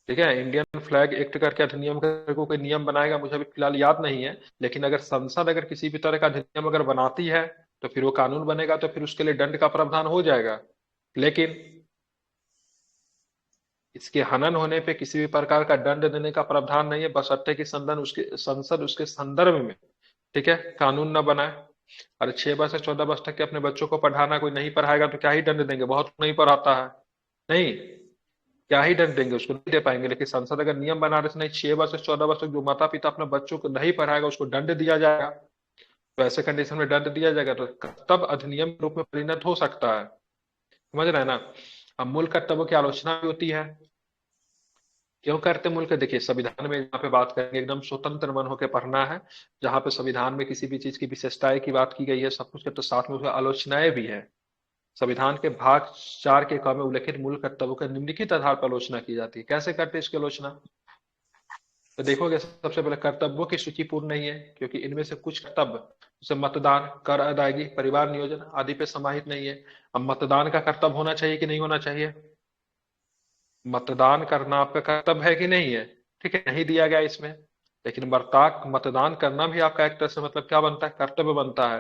ठीक है। इंडियन फ्लैग एक्ट करके अधिनियम को कोई नियम बनाएगा, मुझे अभी फिलहाल याद नहीं है, लेकिन अगर संसद अगर किसी भी तरह का अधिनियम अगर बनाती है तो फिर वो कानून बनेगा, तो फिर उसके लिए दंड का प्रावधान हो जाएगा। लेकिन इसके हनन होने पे किसी भी प्रकार का दंड देने का प्रावधान नहीं है, बशर्ते कि संसद उसके संदर्भ में, ठीक है, कानून न बनाए। अरे 6 वर्ष से 14 वर्ष तक के अपने बच्चों को पढ़ाना, कोई नहीं पढ़ाएगा तो क्या ही दंड देंगे, बहुत नहीं पढ़ाता है, नहीं, क्या ही दंड देंगे उसको, नहीं दे पाएंगे। लेकिन संसद अगर नियम बना रहे नहीं, 6 वर्ष से 14 वर्ष तक जो माता पिता अपने बच्चों को नहीं पढ़ाएगा उसको दंड दिया जाएगा, तो ऐसे कंडीशन में दंड दिया जाएगा तो तब अधिनियम के रूप में परिणत हो सकता है। समझ रहे हैं ना। अब मूल कर्तव्यों की आलोचना भी होती है। क्यों करते मुल्क, देखिए संविधान में यहाँ पे बात करेंगे एकदम स्वतंत्र मन होकर पढ़ना है। जहाँ पे संविधान में किसी भी चीज की विशेषताएं की बात की गई है सब कुछ के, तो साथ में उसका आलोचनाएं भी है। संविधान के भाग 4 के क में उल्लेखित मूल कर्तव्यों का निम्नलिखित आधार पर आलोचना की जाती है। कैसे करते हैं इसकी आलोचना, तो देखोगे सबसे पहले कर्तव्यों की सूची पूर्ण नहीं है, क्योंकि इनमें से कुछ कर्तव्य जैसे मतदान, कर अदायगी, परिवार नियोजन आदि पे समाहित नहीं है। अब मतदान का कर्तव्य होना चाहिए कि नहीं होना चाहिए, मतदान करना आपका कर्तव्य है कि नहीं है, ठीक है, नहीं दिया गया इसमें। लेकिन बर्ताक मतदान करना भी आपका एक तरह से मतलब क्या बनता है, कर्तव्य बनता है।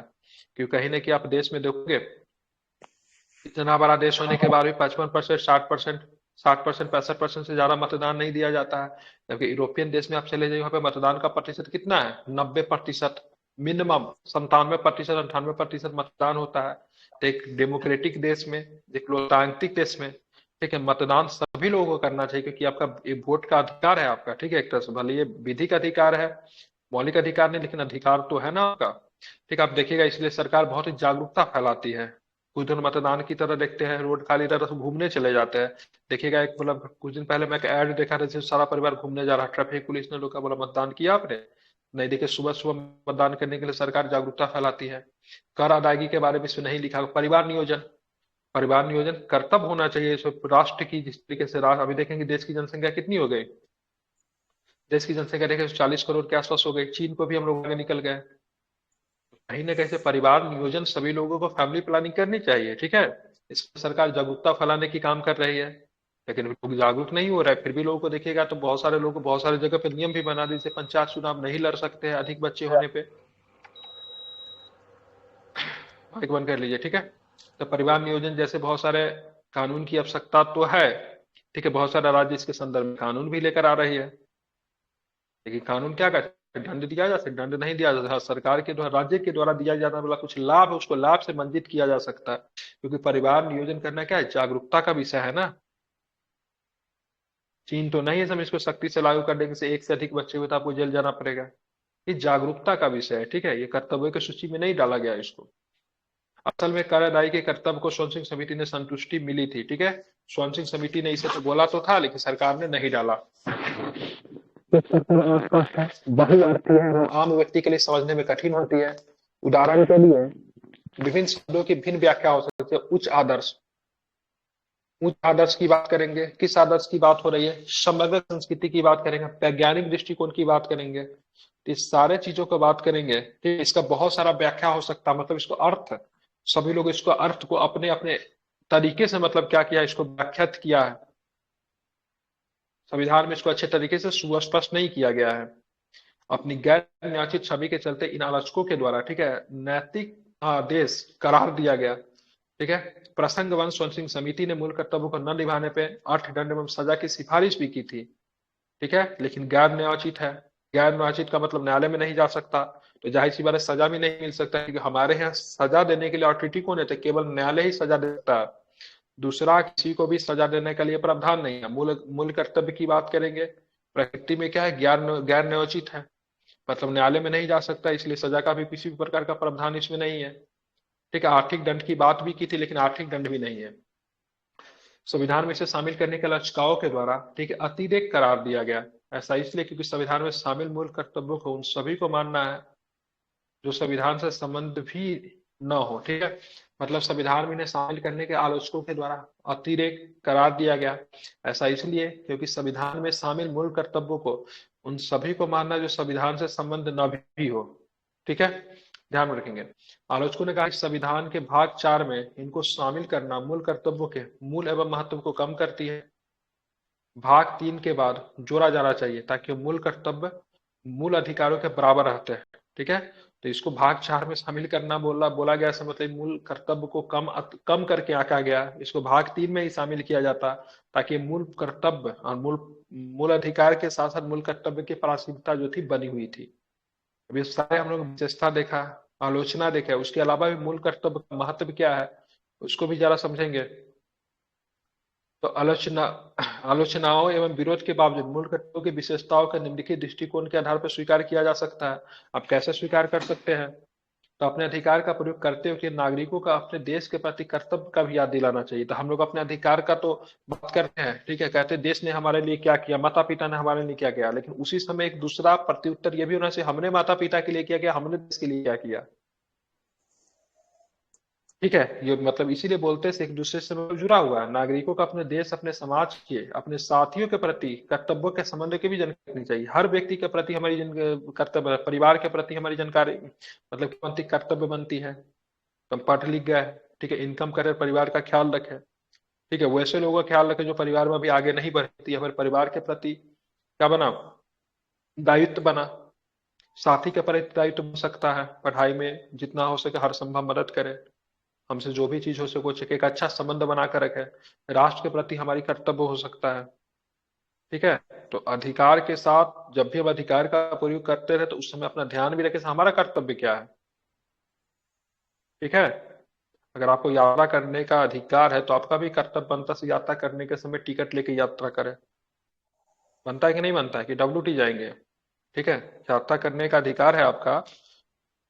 क्योंकि कहीं ना कहीं आप देश में देखोगे इतना बड़ा देश होने के बाद भी 55%, 60%, 60%, 65% से ज्यादा मतदान नहीं दिया जाता है। जबकि यूरोपियन देश में आप चले जाइए, वहां पे मतदान का प्रतिशत कितना है, 90%, मिनिमम 97%, 98% मतदान होता है। तो एक डेमोक्रेटिक देश में, एक लोकतांत्रिक देश में, ठीक है, मतदान सभी लोगों को करना चाहिए, क्योंकि आपका ये वोट का अधिकार है आपका, ठीक है, एक तरह से भले ये विधिक अधिकार है, मौलिक अधिकार नहीं, लेकिन अधिकार तो है ना आपका। ठीक है, आप देखिएगा इसलिए सरकार बहुत ही जागरूकता फैलाती है। कुछ दिन मतदान की तरह देखते हैं, रोड खाली तरह से घूमने चले जाते हैं। देखिएगा एक मतलब कुछ दिन पहले मैं एक ऐड देखा था जिसमें सारा परिवार घूमने जा रहा, ट्रैफिक पुलिस ने लोग बोला मतदान किया आपने, नहीं, देखिए सुबह सुबह मतदान करने के लिए सरकार जागरूकता फैलाती है। कर अदायगी के बारे में इसमें नहीं लिखा। परिवार नियोजन, परिवार नियोजन कर्तव्य होना चाहिए इसमें राष्ट्र की, जिस तरीके से राष्ट्र, अभी देखेंगे देश की जनसंख्या कितनी हो गई, देश की जनसंख्या देखें 40 करोड़ के आसपास हो गई, चीन को भी हम लोग आगे निकल गए। कहीं ना कहीं से परिवार नियोजन सभी लोगों को फैमिली प्लानिंग करनी चाहिए, ठीक है। इसमें सरकार जागरूकता फैलाने की काम कर रही है, लेकिन लोग जागरूक नहीं हो रहे हैं। फिर भी लोगों को देखिएगा तो बहुत सारे लोग बहुत सारी जगह पे नियम भी बना दिए, जैसे पंचायत चुनाव नहीं लड़ सकते हैं अधिक बच्चे होने पे। माइक बंद कर लीजिए, ठीक है। तो परिवार नियोजन जैसे बहुत सारे कानून की आवश्यकता तो है, ठीक है, बहुत सारे राज्य इसके संदर्भ में कानून भी लेकर आ रही है। लेकिन कानून क्या कहता है, दंड दिया जा सकता, दंड नहीं दिया जा सकता, सरकार के द्वारा, राज्य के द्वारा दिया जाने वाला कुछ लाभ है उसको लाभ से वंचित किया जा सकता है। क्योंकि परिवार नियोजन करना क्या है, जागरूकता का विषय है ना। चीन तो नहीं है सब इसको सख्ती से लागू कर देंगे, से एक से अधिक बच्चे हुए तो आपको जेल जाना पड़ेगा। ये जागरूकता का विषय है, ठीक है, ये कर्तव्य की सूची में नहीं डाला गया है इसको। असल में कर अदायगी के कर्तव्य को स्वर्ण सिंह समिति ने संतुष्टि मिली थी, ठीक है। स्वर्ण सिंह समिति ने इसे तो बोला तो था, लेकिन सरकार ने नहीं डाला। बहुअर्थी है वो आम व्यक्ति के लिए समझने में कठिन होती है। उदाहरण के लिए विभिन्न शब्दों की भिन्न व्याख्या हो सकती है। उच्च आदर्श, उच्च आदर्श की बात करेंगे, किस आदर्श की बात हो रही है, समग्र संस्कृति की बात करेंगे, वैज्ञानिक दृष्टिकोण की बात करेंगे, तो इस सारे चीजों को बात करेंगे, ठीक, इसका बहुत सारा व्याख्या हो सकता है, मतलब इसको अर्थ, सभी लोग इसको अर्थ को अपने अपने तरीके से मतलब क्या किया, इसको व्याख्यात किया है। संविधान में इसको अच्छे तरीके से सुस्पष्ट नहीं किया गया है। अपनी गैर न्यायिक छवि के चलते इन आलोचकों के द्वारा, ठीक है, नैतिक आदेश करार दिया गया, ठीक है। प्रसंग वन स्वर्ण सिंह समिति ने मूल कर्तव्यों को न निभाने पे अर्थदंड एवं सजा की सिफारिश भी की थी, ठीक है, लेकिन गैर न्यायोचित है। गैर न्यायोचित का मतलब न्यायालय में नहीं जा सकता, तो जाहिर सी बात है सजा भी नहीं मिल सकता, क्योंकि हमारे यहाँ सजा देने के लिए अथॉरिटी कौन है, तो केवल न्यायालय ही सजा दे सकता है। दूसरा किसी को भी सजा देने के लिए प्रावधान नहीं है। मूल मूल कर्तव्य की बात करेंगे, प्रकृति में क्या है, गैर गैर न्यायोचित है, मतलब न्यायालय में नहीं जा सकता, इसलिए सजा का भी किसी भी प्रकार का प्रावधान इसमें नहीं है, ठीक है। आर्थिक दंड की बात भी की थी, लेकिन आर्थिक दंड भी नहीं है। संविधान में इसे शामिल करने के याचिकाओं के द्वारा, ठीक है, अतिरेक करार दिया गया। ऐसा इसलिए क्योंकि संविधान में शामिल मूल कर्तव्यों को उन सभी को मानना है जो संविधान से संबंध भी न हो, ठीक है। मतलब संविधान में इन्हें शामिल करने के आलोचकों के द्वारा अतिरेक करार दिया गया। ऐसा इसलिए क्योंकि संविधान में शामिल मूल कर्तव्यों को उन सभी को मानना जो संविधान से संबंध न भी हो, ठीक है, ध्यान में रखेंगे। आलोचकों ने कहा कि संविधान के भाग 4 में इनको शामिल करना मूल कर्तव्यों के मूल एवं महत्व को कम करती है। भाग 3 के बाद जोड़ा जाना चाहिए ताकि मूल कर्तव्य मूल अधिकारों के बराबर रहते हैं, ठीक है। तो इसको भाग 4 में शामिल करना बोला गया, ऐसा मतलब मूल कर्तव्य को कम करके आंका गया, इसको भाग 3 में ही शामिल किया जाता ताकि मूल कर्तव्य और मूल मूल अधिकार के साथ साथ मूल कर्तव्य की प्राथमिकता जो थी बनी हुई थी। अब ये सारे हम लोग विशेषता देखा, आलोचना देखा, उसके अलावा भी मूल कर्तव्य का महत्व क्या है उसको भी जरा समझेंगे। तो आलोचनाओं एवं विरोध के बावजूद मूल कर्तव्यों की विशेषताओं का निम्नलिखित दृष्टिकोण के आधार पर स्वीकार किया जा सकता है। आप कैसे स्वीकार कर सकते हैं? तो अपने अधिकार का प्रयोग करते हुए नागरिकों का अपने देश के प्रति कर्तव्य का भी याद दिलाना चाहिए। तो हम लोग अपने अधिकार का तो बात करते हैं, ठीक है, कहते हैं देश ने हमारे लिए क्या किया, माता पिता ने हमारे लिए क्या किया, लेकिन उसी समय एक दूसरा प्रत्युत्तर ये भी होना चाहिए, हमने माता पिता के लिए क्या किया, हमने देश के लिए क्या किया। ठीक है, ये मतलब इसीलिए बोलते हैं एक दूसरे से जुड़ा हुआ है। नागरिकों को अपने देश, अपने समाज के, अपने साथियों के प्रति कर्तव्यों के संबंध की भी जानकारी रखनी चाहिए। हर व्यक्ति के प्रति हमारी कर्तव्य, परिवार के प्रति हमारी जानकारी मतलब कौन सी कर्तव्य बनती है। तो हम पढ़ लिख गए, ठीक है, इनकम करे, परिवार का ख्याल रखे, ठीक है, वैसे लोगों का ख्याल रखे जो परिवार में अभी आगे नहीं बढ़ती है, हमारे परिवार के प्रति क्या बना, दायित्व बना। साथी के प्रति दायित्व बन सकता है, पढ़ाई में जितना हो सके हर संभव मदद करे, हमसे जो भी चीज हो सके वो एक अच्छा संबंध बनाकर रखे। राष्ट्र के प्रति हमारी कर्तव्य हो सकता है। ठीक है, तो अधिकार के साथ जब भी हम अधिकार का प्रयोग करते रहे तो उस समय अपना ध्यान भी रखें हमारा कर्तव्य क्या है। ठीक है, अगर आपको यात्रा करने का अधिकार है तो आपका भी कर्तव्य बनता है यात्रा करने के समय टिकट लेके यात्रा करें। बनता है कि नहीं बनता है कि WT जाएंगे? ठीक है, यात्रा करने का अधिकार है आपका,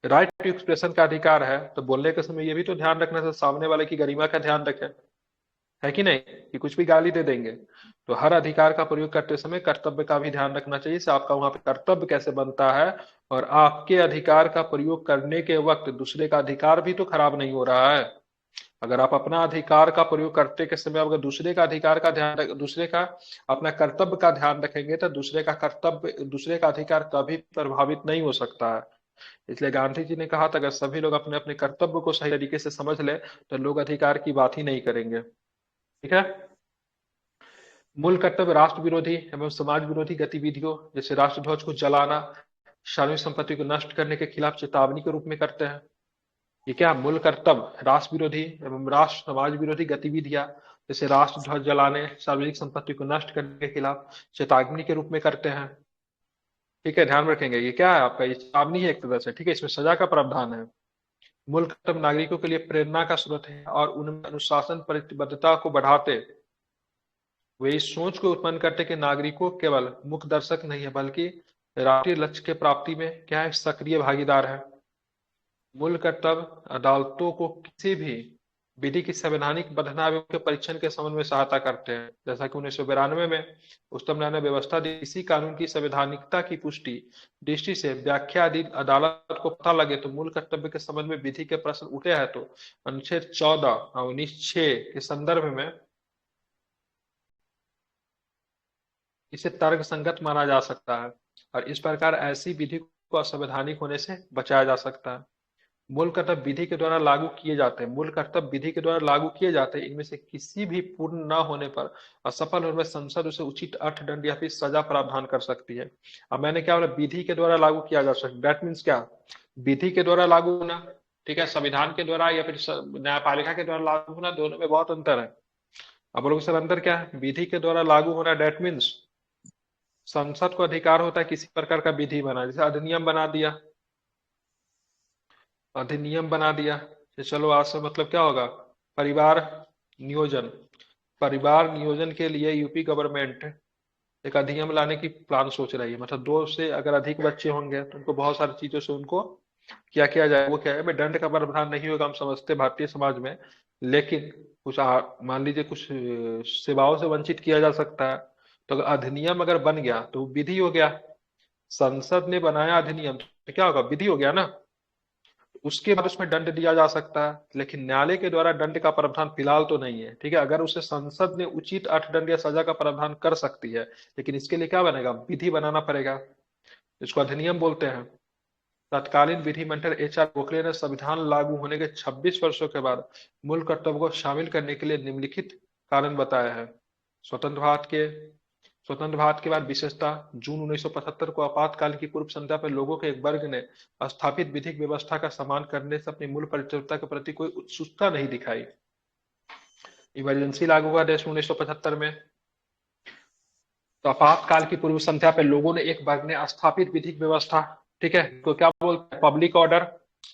राइट टू एक्सप्रेशन का अधिकार है, तो बोलने के समय ये भी तो ध्यान रखना है सामने वाले की गरिमा का ध्यान रखें, है कि नहीं, कि कुछ भी गाली दे देंगे। तो हर अधिकार का प्रयोग करते समय कर्तव्य का भी ध्यान रखना चाहिए से आपका वहां पे कर्तव्य कैसे बनता है, और आपके अधिकार का प्रयोग करने के वक्त दूसरे का अधिकार भी तो खराब नहीं हो रहा है। अगर आप अपना अधिकार का प्रयोग करते के समय अगर दूसरे का अधिकार का ध्यान, दूसरे का अपना कर्तव्य का ध्यान रखेंगे तो दूसरे का कर्तव्य, दूसरे का अधिकार कभी प्रभावित नहीं हो सकता है। इसलिए गांधी जी ने कहा था अगर सभी लोग अपने अपने कर्तव्य को सही तरीके से समझ ले तो लोग अधिकार की बात ही नहीं करेंगे। ठीक है, मूल कर्तव्य राष्ट्र विरोधी एवं समाज विरोधी गतिविधियों जैसे राष्ट्रध्वज को जलाना, सार्वजनिक संपत्ति को नष्ट करने के खिलाफ चेतावनी के रूप में करते हैं। ये क्या मूल कर्तव्य राष्ट्र विरोधी एवं राष्ट्र समाज विरोधी गतिविधियां जैसे राष्ट्र ध्वज जलाने, सार्वजनिक संपत्ति को नष्ट करने के खिलाफ चेतावनी के रूप में करते हैं। ठीक है, ध्यान रखेंगे ये क्या है आपका, ये चेतावनी है एक तरह से, ठीक है, इसमें सजा का प्रावधान है। मूल कर्तव्य नागरिकों के लिए प्रेरणा का स्रोत है और उनमें अनुशासन प्रतिबद्धता को बढ़ाते, वे इस सोच को उत्पन्न करते कि नागरिकों केवल मुख्य दर्शक नहीं है बल्कि राष्ट्रीय लक्ष्य के प्राप्ति में क्या है, सक्रिय भागीदार है। मूल कर्तव्य अदालतों को किसी भी विधि की संवैधानिक बद्धता एवं के परीक्षण के संबंध में सहायता करते हैं, जैसा कि 1992 में उच्चतम न्यायालय ने व्यवस्था दी इसी कानून की संवैधानिकता की पुष्टि दृष्टि से व्याख्याधीन अदालत को पता लगे तो मूल कर्तव्य के संबंध में विधि के प्रश्न उठे हैं तो अनुच्छेद 14 और 19(6) के संदर्भ में इसे तर्क संगत माना जा सकता है और इस प्रकार ऐसी विधि को असंवैधानिक होने से बचाया जा सकता है। मूल कर्तव्य विधि के द्वारा लागू किए जाते हैं, मूल कर्तव्य विधि के द्वारा लागू किए जाते हैं, इनमें से किसी भी पूर्ण न होने पर असफल होने पर संसद उसे उचित अर्थदंड या फिर सजा प्रावधान कर सकती है। अब मैंने क्या बोला, विधि के द्वारा लागू किया जा सकता है, दैट मीन्स क्या, विधि के द्वारा लागू होना, ठीक है, संविधान के द्वारा या फिर न्यायपालिका के द्वारा लागू होना, दोनों में बहुत अंतर है। अब बोलोगे सर अंतर क्या है, विधि के द्वारा लागू होना दैट मीन्स संसद को अधिकार होता है किसी प्रकार का विधि बना, जैसे अधिनियम बना दिया, अधिनियम बना दिया कि चलो आज से मतलब क्या होगा, परिवार नियोजन, परिवार नियोजन के लिए यूपी गवर्नमेंट एक अधिनियम लाने की प्लान सोच रही है, मतलब 2 से अगर अधिक बच्चे होंगे तो उनको बहुत सारी चीजों से उनको क्या किया जाए, वो क्या है, भाई दंड का प्रावधान नहीं होगा हम समझते भारतीय समाज में, लेकिन कुछ मान लीजिए कुछ सेवाओं से वंचित किया जा सकता है। तो अगर अधिनियम अगर बन गया तो विधि हो गया, संसद ने बनाया अधिनियम तो क्या होगा, विधि हो गया ना, उसके बाद उसमें दंड दिया जा सकता है, लेकिन न्यायालय के द्वारा दंड का प्रावधान फिलहाल तो नहीं है। ठीक है, अगर उसे संसद ने उचित अर्थदंड या सजा का प्रावधान कर सकती है, लेकिन इसके लिए क्या बनेगा, विधि बनाना पड़ेगा, इसको अधिनियम बोलते हैं। तत्कालीन विधि मंत्री HR गोखले ने संविधान लागू होने के 26 वर्षों के बाद मूल कर्तव्य को शामिल करने के लिए निम्नलिखित कारण बताया है। स्वतंत्र भारत के स्वतंत्र भारत के बाद विशेषता जून 1975 को आपातकाल की पूर्व संध्या पर लोगों के एक वर्ग ने स्थापित विधिक व्यवस्था का सम्मान करने से अपनी मूल परिचर्चा के प्रति कोई उत्सुकता नहीं दिखाई। इमरजेंसी लागू हुआ देश में 1975 में, तो आपातकाल की पूर्व संध्या पर लोगों ने एक वर्ग ने स्थापित विधिक व्यवस्था, ठीक है, तो क्या बोलते हैं, पब्लिक ऑर्डर,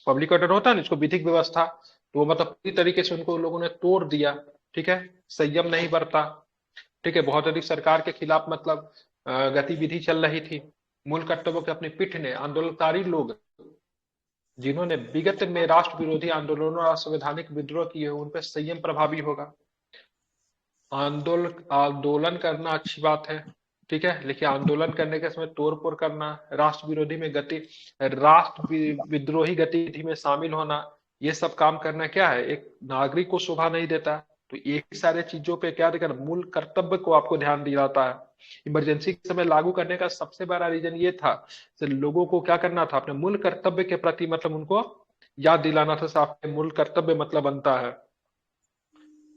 पब्लिक ऑर्डर होता है ना, इसको विधिक व्यवस्था, तो वो मतलब पूरी तरीके से उनको लोगों ने तोड़ दिया। ठीक है, संयम नहीं बरता, ठीक है, बहुत अधिक सरकार के खिलाफ मतलब गतिविधि चल रही थी। मूल कर्तव्यों के अपनी पीठ ने आंदोलनकारी लोग जिन्होंने विगत में राष्ट्र विरोधी आंदोलनों और संवैधानिक विद्रोह किए उन पर संयम प्रभावी होगा। आंदोलन आंदोलन करना अच्छी बात है, ठीक है, लेकिन आंदोलन करने के समय तोड़ फोड़ करना, राष्ट्र विरोधी में गति विद्रोही गतिविधि में शामिल होना, ये सब काम करना क्या है, एक नागरिक को शोभा नहीं देता। तो ये सारे चीजों पे क्या देखना, मूल कर्तव्य को आपको ध्यान दिलाता है। इमरजेंसी के समय लागू करने का सबसे बड़ा रीजन ये था कि लोगों को क्या करना था, अपने मूल कर्तव्य के प्रति मतलब उनको याद दिलाना था, आपके मूल कर्तव्य मतलब बनता है।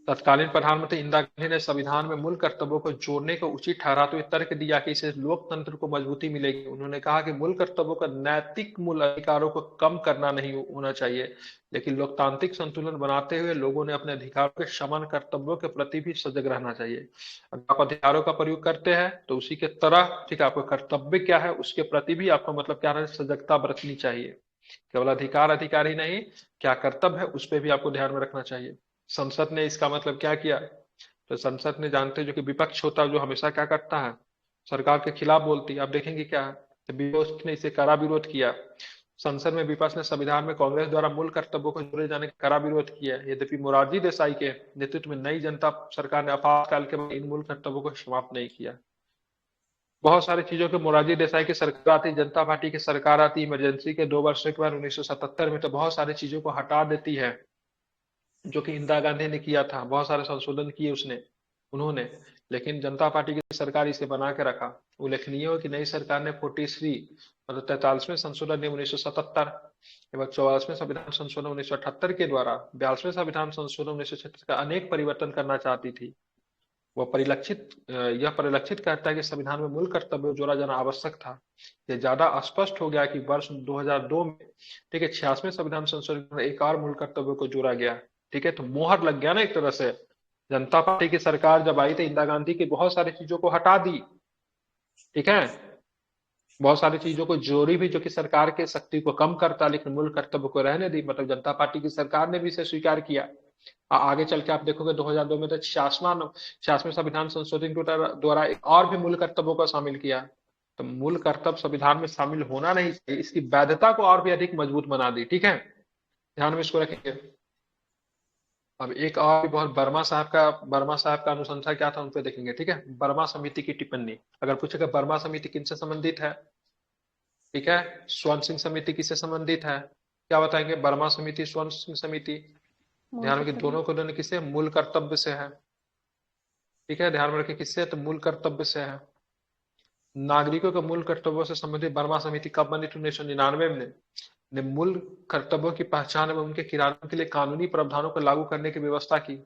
तत्कालीन प्रधानमंत्री इंदिरा गांधी ने संविधान में मूल कर्तव्यों को जोड़ने को उचित ठहरा तो ये तर्क दिया कि इससे लोकतंत्र को मजबूती मिलेगी। उन्होंने कहा कि मूल कर्तव्यों का नैतिक मूल अधिकारों को कम करना नहीं होना चाहिए, लेकिन लोकतांत्रिक संतुलन बनाते हुए लोगों ने अपने अधिकारों के समान कर्तव्यों के प्रति भी सजग रहना चाहिए। अगर आप अधिकारों का प्रयोग करते हैं तो उसी के तरह, ठीक है, आपका कर्तव्य क्या है उसके प्रति भी आपको मतलब क्या है, सजगता बरतनी चाहिए। केवल अधिकार ही नहीं, क्या कर्तव्य है उस पर भी आपको ध्यान में रखना चाहिए। संसद ने इसका मतलब क्या किया, तो संसद ने, जानते हैं जो कि विपक्ष होता है जो हमेशा क्या करता है, सरकार के खिलाफ बोलती है। आप देखेंगे क्या है, तो विपक्ष ने इसे कड़ा विरोध किया। संसद में विपक्ष ने संविधान में कांग्रेस द्वारा मूल कर्तव्यों को जोड़े जाने का कड़ा विरोध किया। यद्यपि मोरारजी देसाई के नेतृत्व में नई जनता सरकार ने आपातकाल के बाद इन मूल कर्तव्यों को समाप्त नहीं किया। बहुत सारी चीजों के, मोरारजी देसाई की सरकार आती, जनता पार्टी की सरकार आती, इमरजेंसी के 2 वर्ष के बाद 1977 में, तो बहुत सारी चीजों को हटा देती है जो कि इंदिरा गांधी ने किया था। बहुत सारे संशोधन किए उन्होंने, लेकिन जनता पार्टी की सरकार इसे बना के रखा। उल्लेखनीय हो कि नई सरकार ने 43वीं मतलब 43वें संशोधन नियम 1977 एवं 44वें संविधान संशोधन 1978 के द्वारा 42वें संविधान संशोधन 1976 का अनेक परिवर्तन करना चाहती थी। यह परिलक्षित करता है कि संविधान में मूल कर्तव्य जोड़ा जाना आवश्यक था। यह ज्यादा स्पष्ट हो गया कि वर्ष 2002 में, ठीक है, 86वें संविधान संशोधन में एक और मूल कर्तव्य को जोड़ा गया। ठीक है, तो मोहर लग गया ना एक तरह से। जनता पार्टी की सरकार जब आई थी, इंदिरा गांधी की बहुत सारी चीजों को हटा दी, ठीक है, बहुत सारी चीजों को जोड़ी भी जो कि सरकार के शक्ति को कम करता, लेकिन मूल कर्तव्य को रहने दी। मतलब जनता पार्टी की सरकार ने भी इसे स्वीकार किया। आगे चल के आप देखोगे 2002 में तो 66वें संविधान संशोधन के द्वारा एक और भी मूल कर्तव्यों को शामिल किया। तो मूल कर्तव्य संविधान में शामिल होना नहीं चाहिए, इसकी वैधता को और भी अधिक मजबूत बना दी। ठीक है, ध्यान में इसको रखेंगे। अब एक और भी बहुत वर्मा साहब का अनुशंसा क्या था उन पे देखेंगे। ठीक है, वर्मा समिति की टिप्पणी, अगर पूछेगा वर्मा समिति किनसे संबंधित है, ठीक है, स्वर्ण सिंह समिति किससे संबंधित है, क्या बताएंगे, वर्मा समिति, स्वर्ण सिंह समिति। ध्यान में कि दोनों किससे, मूल कर्तव्य से है। ठीक है, ध्यान में रखें किससे, तो मूल कर्तव्य से है। नागरिकों के मूल कर्तव्यों से संबंधित वर्मा समिति कब बनी थी, 1999 में ने मूल कर्तव्यों की पहचान एवं उनके क्रियान्वयन के लिए कानूनी प्रावधानों को लागू करने की व्यवस्था की।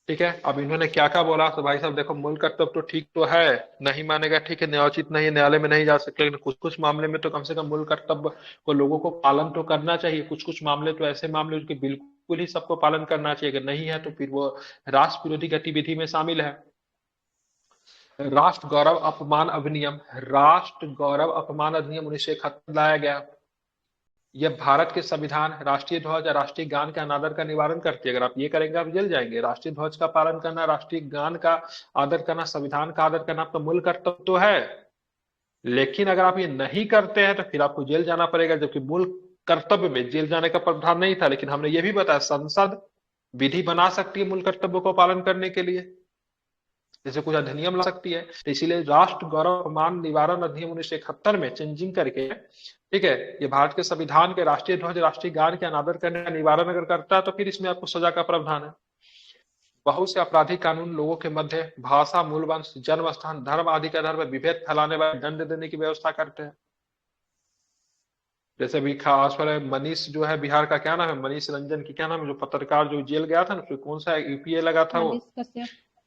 ठीक है, अब इन्होंने क्या क्या बोला, तो भाई साहब देखो, मूल कर्तव्य तो ठीक तो है, नहीं मानेगा, ठीक है, न्यायोचित नहीं है, न्यायालय में नहीं जा सकते, लेकिन कुछ कुछ मामले में तो कम से कम मूल कर्तव्य को लोगों को पालन तो करना चाहिए। कुछ कुछ मामले तो ऐसे मामले उनके बिल्कुल ही सबको पालन करना चाहिए, अगर नहीं है तो फिर वो राष्ट्र विरोधी गतिविधि में शामिल है। राष्ट्र गौरव अपमान अधिनियम, राष्ट्र गौरव अपमान अधिनियम 1971 लाया गया। यह भारत के संविधान, राष्ट्रीय ध्वज या राष्ट्रीय गान के अनादर का निवारण करती है। अगर आप ये करेंगे आप जेल जाएंगे। राष्ट्रीय ध्वज का पालन करना, राष्ट्रीय गान का आदर करना, संविधान का आदर करना आपका मूल कर्तव्य तो है, लेकिन अगर आप ये नहीं करते हैं तो फिर आपको जेल जाना पड़ेगा, जबकि मूल कर्तव्य में जेल जाने का प्रावधान नहीं था। लेकिन हमने ये भी बताया संसद विधि बना सकती है मूल कर्तव्य को पालन करने के लिए, जैसे कुछ अधिनियम ला सकती है। तो इसीलिए राष्ट्र गौरव अपमान निवारण अधिनियम 1971 में चेंजिंग करके, ठीक है, ये भारत के संविधान के राष्ट्रीय ध्वज राष्ट्रीय गान के अनादर करने का निवारण अगर करता है तो फिर इसमें आपको सजा का प्रावधान है। बहुत से आपराधिक कानून लोगों के मध्य भाषा, मूल वंश, जन्म स्थान, धर्म आदि के आधार पर विभेद फैलाने वाले दंड देने की व्यवस्था करते हैं। जैसे अभी खास वाले मनीष जो है, बिहार का क्या नाम है, मनीष रंजन की क्या नाम है, जो पत्रकार जो जेल गया था ना, उसमें कौन सा यूपीए लगा था वो,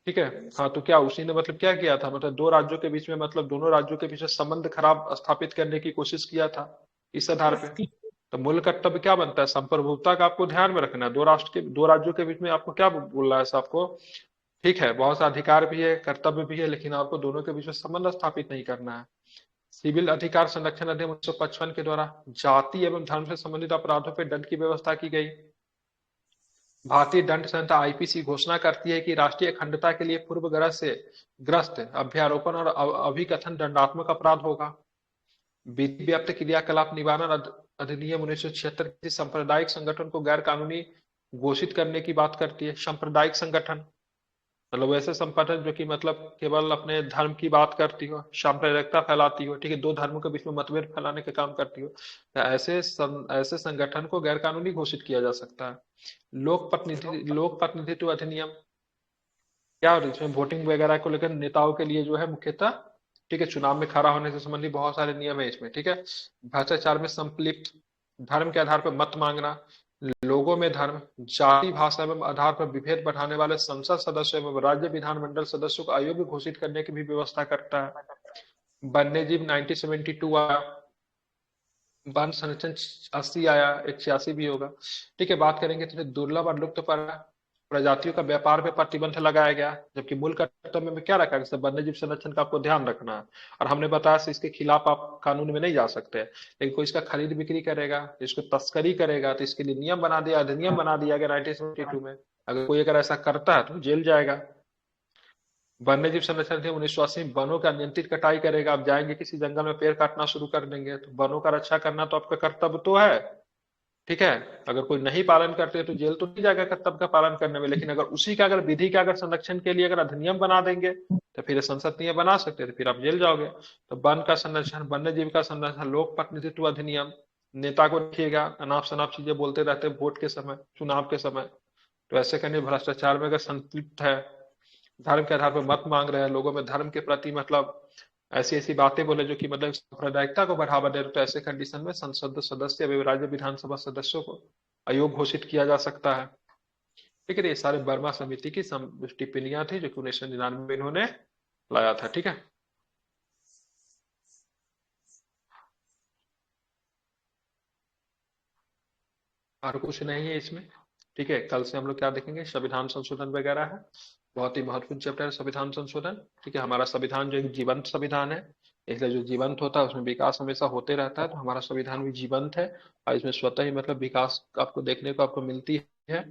ठीक है, हाँ, तो क्या उसी ने मतलब क्या किया था, मतलब दो राज्यों के बीच में, मतलब दोनों राज्यों के बीच में संबंध खराब स्थापित करने की कोशिश किया था इस आधार पे। तो मूल कर्तव्य क्या बनता है, संप्रभुता का आपको ध्यान में रखना है। दो राज्यों के बीच में आपको क्या बोल रहा है आपको, ठीक है, बहुत सा अधिकार भी है, कर्तव्य भी है, लेकिन आपको दोनों के बीच में संबंध स्थापित नहीं करना है। सिविल अधिकार संरक्षण अधिनियम 1955 के द्वारा जाति एवं धर्म से संबंधित अपराधों पर दंड की व्यवस्था की गई। भारतीय दंड संहिता आईपीसी घोषणा करती है कि राष्ट्रीय अखंडता के लिए पूर्वग्रह से ग्रस्त अभ्यारोपण और अभिकथन दंडात्मक अपराध होगा। विधि व्याप्त क्रियाकलाप निवारण अधिनियम 1976 किसी सांप्रदायिक संगठन को गैर कानूनी घोषित करने की बात करती है। सांप्रदायिक संगठन मतलब वैसे संगठन जो कि मतलब केवल अपने धर्म की बात करती हो, सांप्रदायिकता फैलाती हो, ठीक है, दो धर्मों के बीच में मतभेद फैलाने का काम करती हो, तो ऐसे संगठन को गैर कानूनी घोषित किया जा सकता है। लोक प्रतिनिधित्व अधिनियम क्या, और इसमें वोटिंग वगैरह को लेकर नेताओं के लिए जो है मुख्यतः, ठीक है, चुनाव में खड़ा होने से संबंधित बहुत सारे नियम है इसमें, ठीक है। भ्रष्टाचार में संलिप्त, धर्म के आधार पर मत मांगना, लोगों में धर्म, जाति, भाषा एवं आधार पर विभेद बढ़ाने वाले संसद सदस्यों एवं राज्य विधानमंडल सदस्यों को अयोग्य घोषित करने की भी व्यवस्था करता है। वन्य जीव 1972 आया, वन संरक्षण 80 आया, एक 86 भी होगा, ठीक है। बात करेंगे तो दुर्लभ और लुप्त प्रजातियों का व्यापार पे प्रतिबंध लगाया गया, जबकि मूल कर्तव्य में क्या रखा गया, वन्य जीव संरक्षण का आपको ध्यान रखना है। और हमने बताया इसके खिलाफ आप कानून में नहीं जा सकते, लेकिन कोई इसका खरीद बिक्री करेगा, इसको तस्करी करेगा, तो इसके लिए नियम बना दिया, अधिनियम बना दिया गया 1972 में। अगर कोई अगर ऐसा करता है तो जेल जाएगा। वन्य जीव संरक्षण थे 1980 में, वनों का नियंत्रित कटाई करेगा। आप जाएंगे किसी जंगल में पेड़ काटना शुरू कर देंगे, तो वनों का रक्षा करना तो आपका कर्तव्य तो है, ठीक है। अगर कोई नहीं पालन करते तो जेल तो नहीं जाएगा कर्तव्य का पालन करने में, लेकिन अगर उसी का अगर विधि का अगर संरक्षण के लिए अगर अधिनियम बना देंगे तो फिर संसद नियम बना सकते हैं, तो फिर आप जेल जाओगे। तो वन का संरक्षण, वन्य जीव का संरक्षण, लोक प्रतिनिधित्व अधिनियम, नेता को रखिएगा अनाप शनाप चीजें बोलते रहते हैं वोट के समय, चुनाव के समय, तो ऐसे करने भ्रष्टाचार में अगर संतृप्त है, धर्म के आधार पर मत मांग रहे हैं, लोगों में धर्म के प्रति मतलब ऐसी ऐसी बातें बोले जो कि मतलब सांप्रदायिकता को बढ़ावा दे रहे, तो ऐसे कंडीशन में संसद सदस्य एवं राज्य विधानसभा सदस्यों को अयोग्य घोषित किया जा सकता है। ठीक है, ये सारे वर्मा समिति की टिप्पणियां थी जो कि 1999 में इन्होंने लाया था, ठीक है। और कुछ नहीं है इसमें, ठीक है। कल से हम लोग क्या देखेंगे, संविधान संशोधन वगैरह है, बहुत ही महत्वपूर्ण चैप्टर है संविधान संशोधन, ठीक है। हमारा संविधान जो एक जीवंत संविधान है, इसलिए जो जीवंत होता है उसमें विकास हमेशा होते रहता है, तो हमारा संविधान भी जीवंत है और इसमें स्वतः ही मतलब विकास आपको देखने को आपको मिलती है,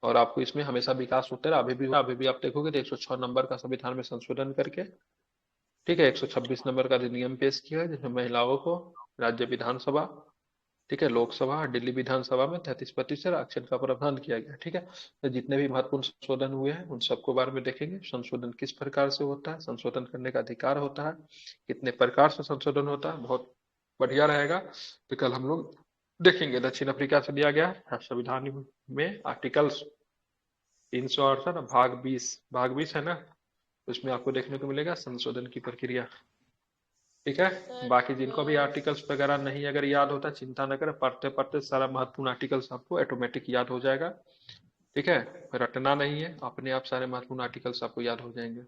और आपको इसमें हमेशा विकास होते रहा, अभी भी आप देखोगे तो 106 नंबर का संविधान में संशोधन करके, ठीक है, 126 नंबर का अधिनियम पेश किया है जिसमें महिलाओं को राज्य विधानसभा, ठीक है, लोकसभा और दिल्ली विधानसभा में 33% आरक्षण का प्रावधान किया गया, ठीक है। तो जितने भी महत्वपूर्ण संशोधन हुए हैं उन सबको बारे में देखेंगे, संशोधन किस प्रकार से होता है, संशोधन करने का अधिकार होता है, कितने प्रकार से संशोधन होता है, बहुत बढ़िया रहेगा। तो कल हम लोग देखेंगे दक्षिण अफ्रीका से दिया गया है संविधान में आर्टिकल्स 368 भाग 20 है ना, उसमें आपको देखने को मिलेगा संशोधन की प्रक्रिया, ठीक है। बाकी जिनको भी आर्टिकल्स वगैरह नहीं अगर याद होता चिंता न करें, पढ़ते पढ़ते सारा महत्वपूर्ण आर्टिकल्स आपको ऑटोमेटिक याद हो जाएगा, ठीक है। रटना नहीं है, अपने आप सारे महत्वपूर्ण आर्टिकल्स आपको याद हो जाएंगे।